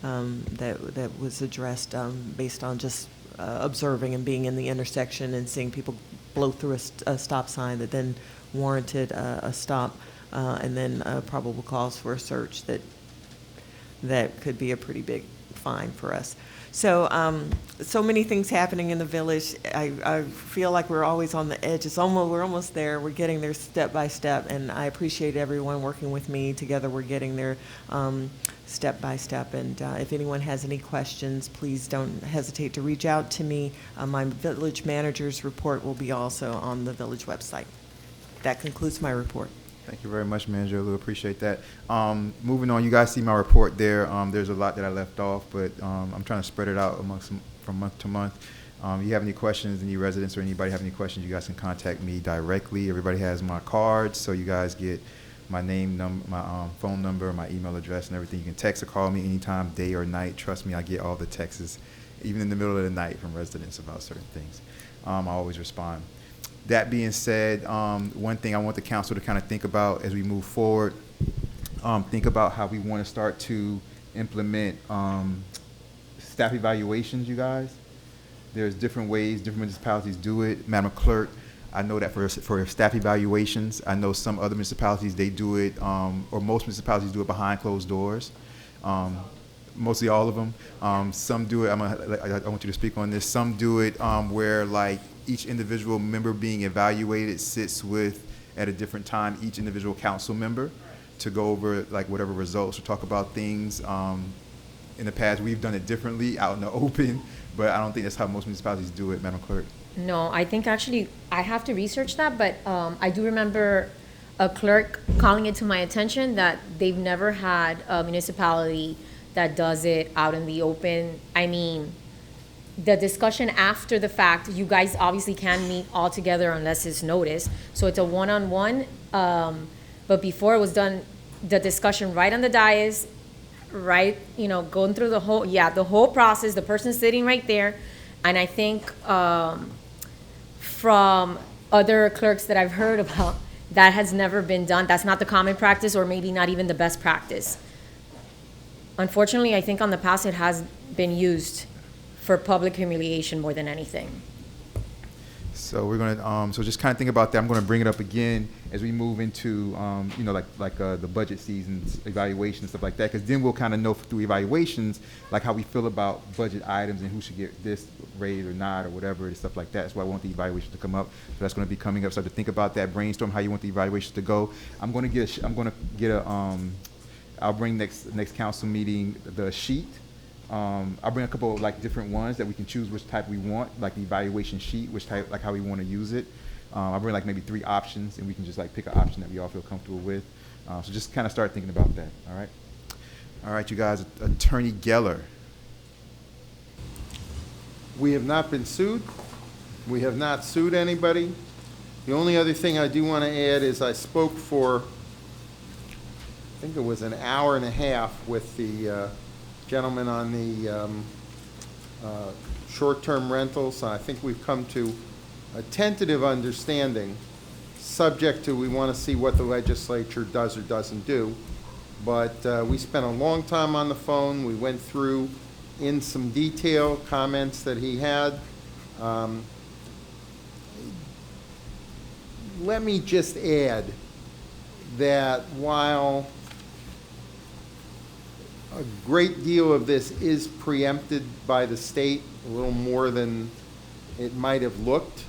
that was addressed based on just observing and being in the intersection and seeing people blow through a stop sign that then warranted a stop. And then probable cause for a search that could be a pretty big fine for us. So, so many things happening in the village. I feel like we're always on the edge. We're almost there. We're getting there step by step, and I appreciate everyone working with me. Together, we're getting there step by step. And if anyone has any questions, please don't hesitate to reach out to me. My village manager's report will be also on the village website. That concludes my report. Thank you very much, Manager Lou. Appreciate that. Moving on, you guys see my report there. There's a lot that I left off, but I'm trying to spread it out from month to month. You have any questions, any residents or anybody have any questions, you guys can contact me directly. Everybody has my cards, so you guys get my name, my phone number, my email address, and everything. You can text or call me anytime, day or night. Trust me, I get all the texts, even in the middle of the night, from residents about certain things. I always respond. That being said, one thing I want the council to kind of think about as we move forward, think about how we want to start to implement staff evaluations, you guys. There's different ways, different municipalities do it. Madam Clerk, I know that for staff evaluations, I know some other municipalities, they do it, or most municipalities do it behind closed doors. Mostly all of them. Some do it, I want you to speak on this. Some do it where like each individual member being evaluated sits with, at a different time, each individual council member to go over like whatever results or talk about things. In the past, we've done it differently out in the open, but I don't think that's how most municipalities do it, Madam Clerk. No, I think actually, I have to research that, but I do remember a clerk calling it to my attention that they've never had a municipality that does it out in the open. I mean, the discussion after the fact, you guys obviously can't meet all together unless it's noticed. So it's a one-on-one, but before it was done, the discussion right on the dais, right, going through the whole process, the person sitting right there. And I think from other clerks that I've heard about, that has never been done. That's not the common practice, or maybe not even the best practice. Unfortunately, I think on the past it has been used for public humiliation more than anything. So we're gonna, so just kind of think about that. I'm gonna bring it up again as we move into, the budget seasons, evaluation and stuff like that, because then we'll kind of know through evaluations, like how we feel about budget items and who should get this raise or not or whatever and stuff like that. That's why I want the evaluation to come up. So that's gonna be coming up. So to think about that, brainstorm how you want the evaluation to go. I'll bring next council meeting the sheet. I'll bring a couple of like different ones that we can choose which type we want, like the evaluation sheet, which type, like how we want to use it. I'll bring like maybe 3 options, and we can just like pick an option that we all feel comfortable with. So just kind of start thinking about that. All right. All right, you guys. Attorney Geller. We have not been sued. We have not sued anybody. The only other thing I do want to add is I spoke for, I think it was an hour and a half with the gentleman on the short-term rentals. I think we've come to a tentative understanding, subject to we want to see what the legislature does or doesn't do. But we spent a long time on the phone. We went through in some detail comments that he had. Let me just add that while a great deal of this is preempted by the state, a little more than it might have looked,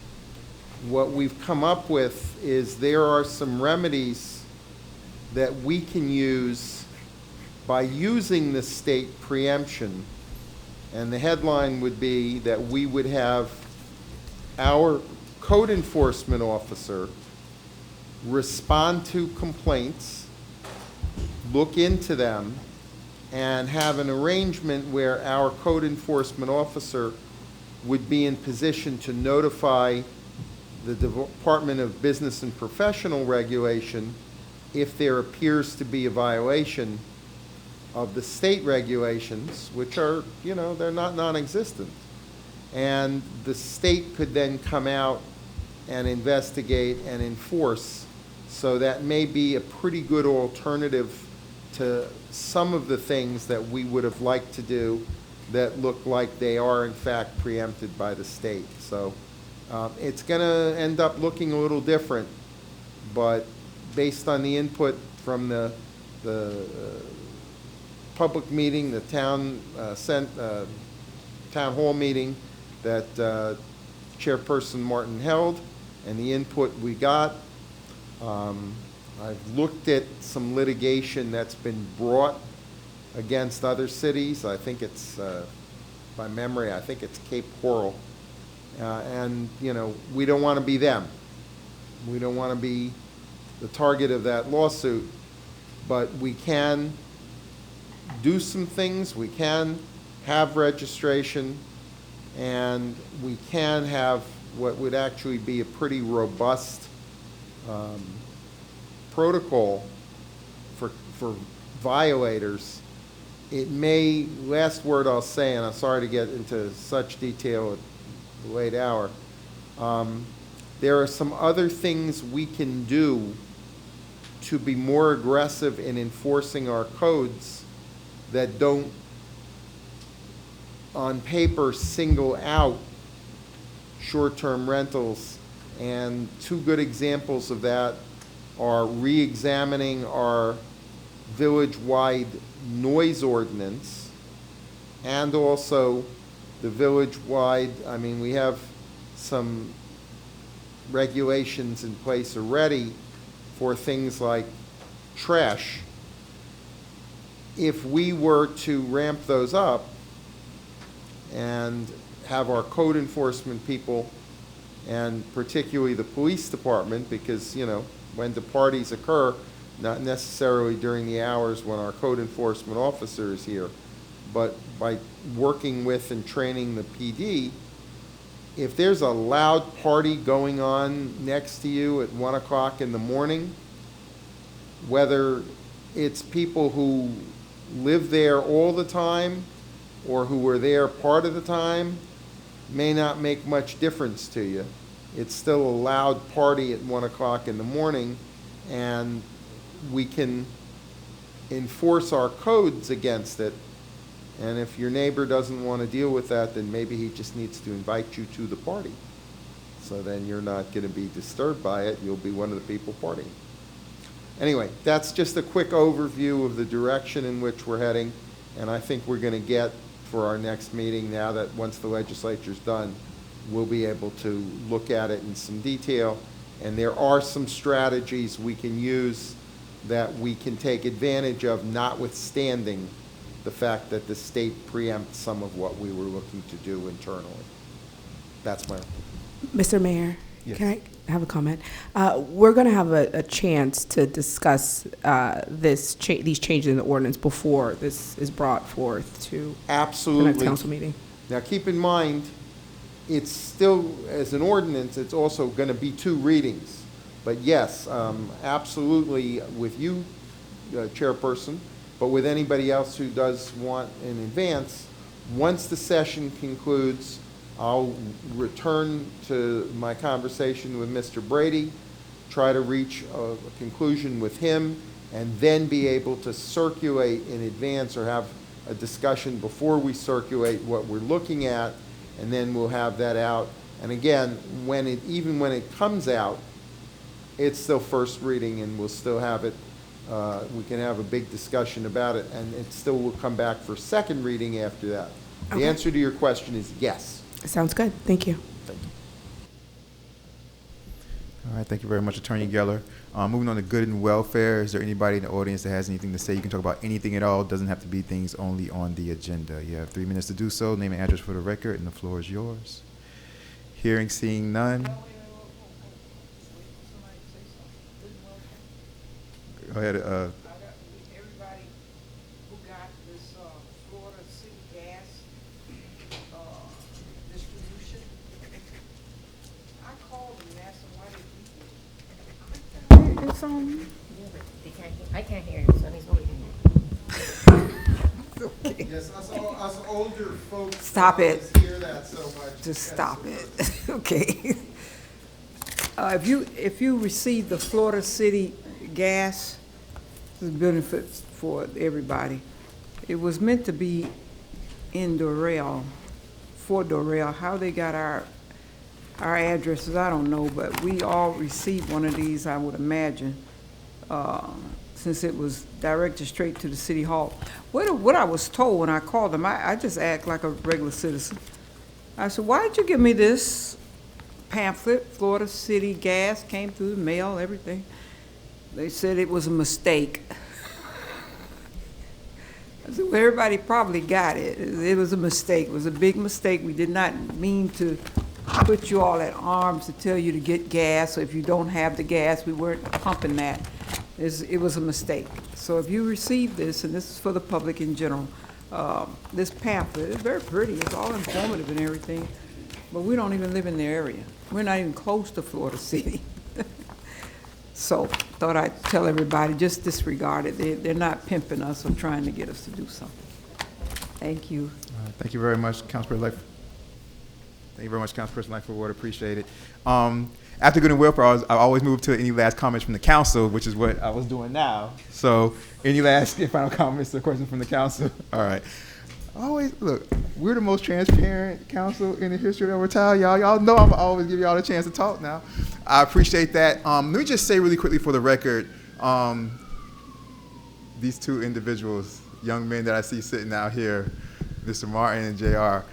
what we've come up with is there are some remedies that we can use by using the state preemption, and the headline would be that we would have our code enforcement officer respond to complaints, look into them, and have an arrangement where our code enforcement officer would be in position to notify the Department of Business and Professional Regulation if there appears to be a violation of the state regulations, which are, they're not non-existent. And the state could then come out and investigate and enforce. So that may be a pretty good alternative to some of the things that we would have liked to do that look like they are in fact preempted by the state. So it's going to end up looking a little different, but based on the input from the public meeting, the town hall meeting that Chairperson Martin held, and the input we got, I've looked at some litigation that's been brought against other cities. I think it's, by memory, I think it's Cape Coral. And, we don't want to be them. We don't want to be the target of that lawsuit, but we can do some things. We can have registration, and we can have what would actually be a pretty robust protocol for violators. It may, last word I'll say, and I'm sorry to get into such detail at the late hour, there are some other things we can do to be more aggressive in enforcing our codes that don't, on paper, single out short-term rentals. And two good examples of that are re-examining our village-wide noise ordinance, and also the village-wide, we have some regulations in place already for things like trash. If we were to ramp those up and have our code enforcement people, and particularly the police department, because, when the parties occur, not necessarily during the hours when our code enforcement officer is here, but by working with and training the PD, if there's a loud party going on next to you at 1 o'clock in the morning, whether it's people who live there all the time or who were there part of the time, may not make much difference to you. It's still a loud party at 1 o'clock in the morning, and we can enforce our codes against it. And if your neighbor doesn't want to deal with that, then maybe he just needs to invite you to the party. So then you're not going to be disturbed by it. You'll be one of the people partying. Anyway, that's just a quick overview of the direction in which we're heading. And I think we're going to get, for our next meeting, now that once the legislature's done, we'll be able to look at it in some detail. And there are some strategies we can use that we can take advantage of, notwithstanding the fact that the state preempts some of what we were looking to do internally. That's my. Mr. Mayor, Yes. can I have a comment? We're going to have a chance to discuss these changes in the ordinance before this is brought forth to the Absolutely. next council meeting. Now, keep in mind, it's still, as an ordinance, it's also going to be 2 readings. But yes, absolutely, with you, Chairperson, but with anybody else who does want in advance, once the session concludes, I'll return to my conversation with Mr. Brady, try to reach a conclusion with him, and then be able to circulate in advance or have a discussion before we circulate what we're looking at, and then we'll have that out. And again, even when it comes out, it's still first reading, and we'll still have it, we can have a big discussion about it, and it still will come back for second reading after that. The Okay. answer to your question is yes. Sounds good. Thank you. Thank you. All right, thank you very much, Attorney Geller. Moving on to good and welfare, is there anybody in the audience that has anything to say? You can talk about anything at all, doesn't have to be things only on the agenda. You have 3 minutes to do so. Name and address for the record, and the floor is yours. Hearing, seeing none. Go ahead, Everybody who got this Florida City gas distribution, I called them and asked them why they beat me. It's on. I can't hear you, so he's waiting. Yes, us older folks. Stop it. Hear that so much. Just stop it. Okay. If you receive the Florida City gas, this is benefits for everybody. It was meant to be in Dorel, for Dorel. How they got our addresses, I don't know, but we all received one of these, I would imagine, since it was directed straight to the city hall. What I was told when I called them, I just act like a regular citizen. I said, why did you give me this pamphlet? Florida City gas came through the mail, everything. They said it was a mistake. I said, well, everybody probably got it. It was a mistake. It was a big mistake. We did not mean to put you all at arms to tell you to get gas. So if you don't have the gas, we weren't pumping that. It was a mistake. So if you receive this, and this is for the public in general, this pamphlet is very pretty. It's all informative and everything. But we don't even live in the area. We're not even close to Florida City. So thought I'd tell everybody, just disregard it. They're not pimping us or trying to get us to do something. Thank you. Thank you very much, Councilperson Lightfoot. Thank you very much, Councilperson Lightfoot Ward. Appreciate it. After good and welfare, I always move to any last comments from the council, which is what I was doing now. So, any last final comments or questions from the council? All right. Always look. We're the most transparent council in the history of our town. Y'all know I'm always give y'all a chance to talk. Now, I appreciate that. Let me just say really quickly for the record, these two individuals, young men that I see sitting out here, Mr. Martin and Jr.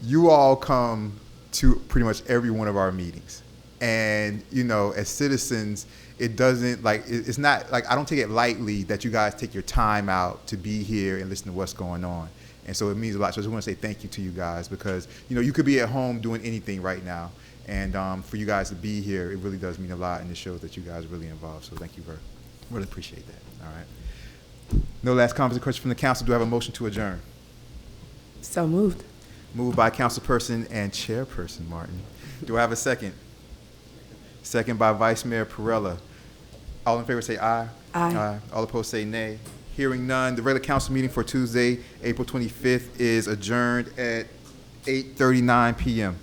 You all come to pretty much every one of our meetings. And, you know, as citizens, it doesn't, like, it's not, like, I don't take it lightly that you guys take your time out to be here and listen to what's going on. And so it means a lot. So I just want to say thank you to you guys because, you know, you could be at home doing anything right now. And for you guys to be here, it really does mean a lot, and it shows that you guys are really involved. So thank you very, really appreciate that. All right. No last comments or questions from the council. Do I have a motion to adjourn? So moved. Moved by councilperson and chairperson Martin. Do I have a second? Second by Vice Mayor Perrella. All in favor say aye. Aye. All opposed say nay. Hearing none, the regular council meeting for Tuesday, April 25th is adjourned at 8:39 p.m.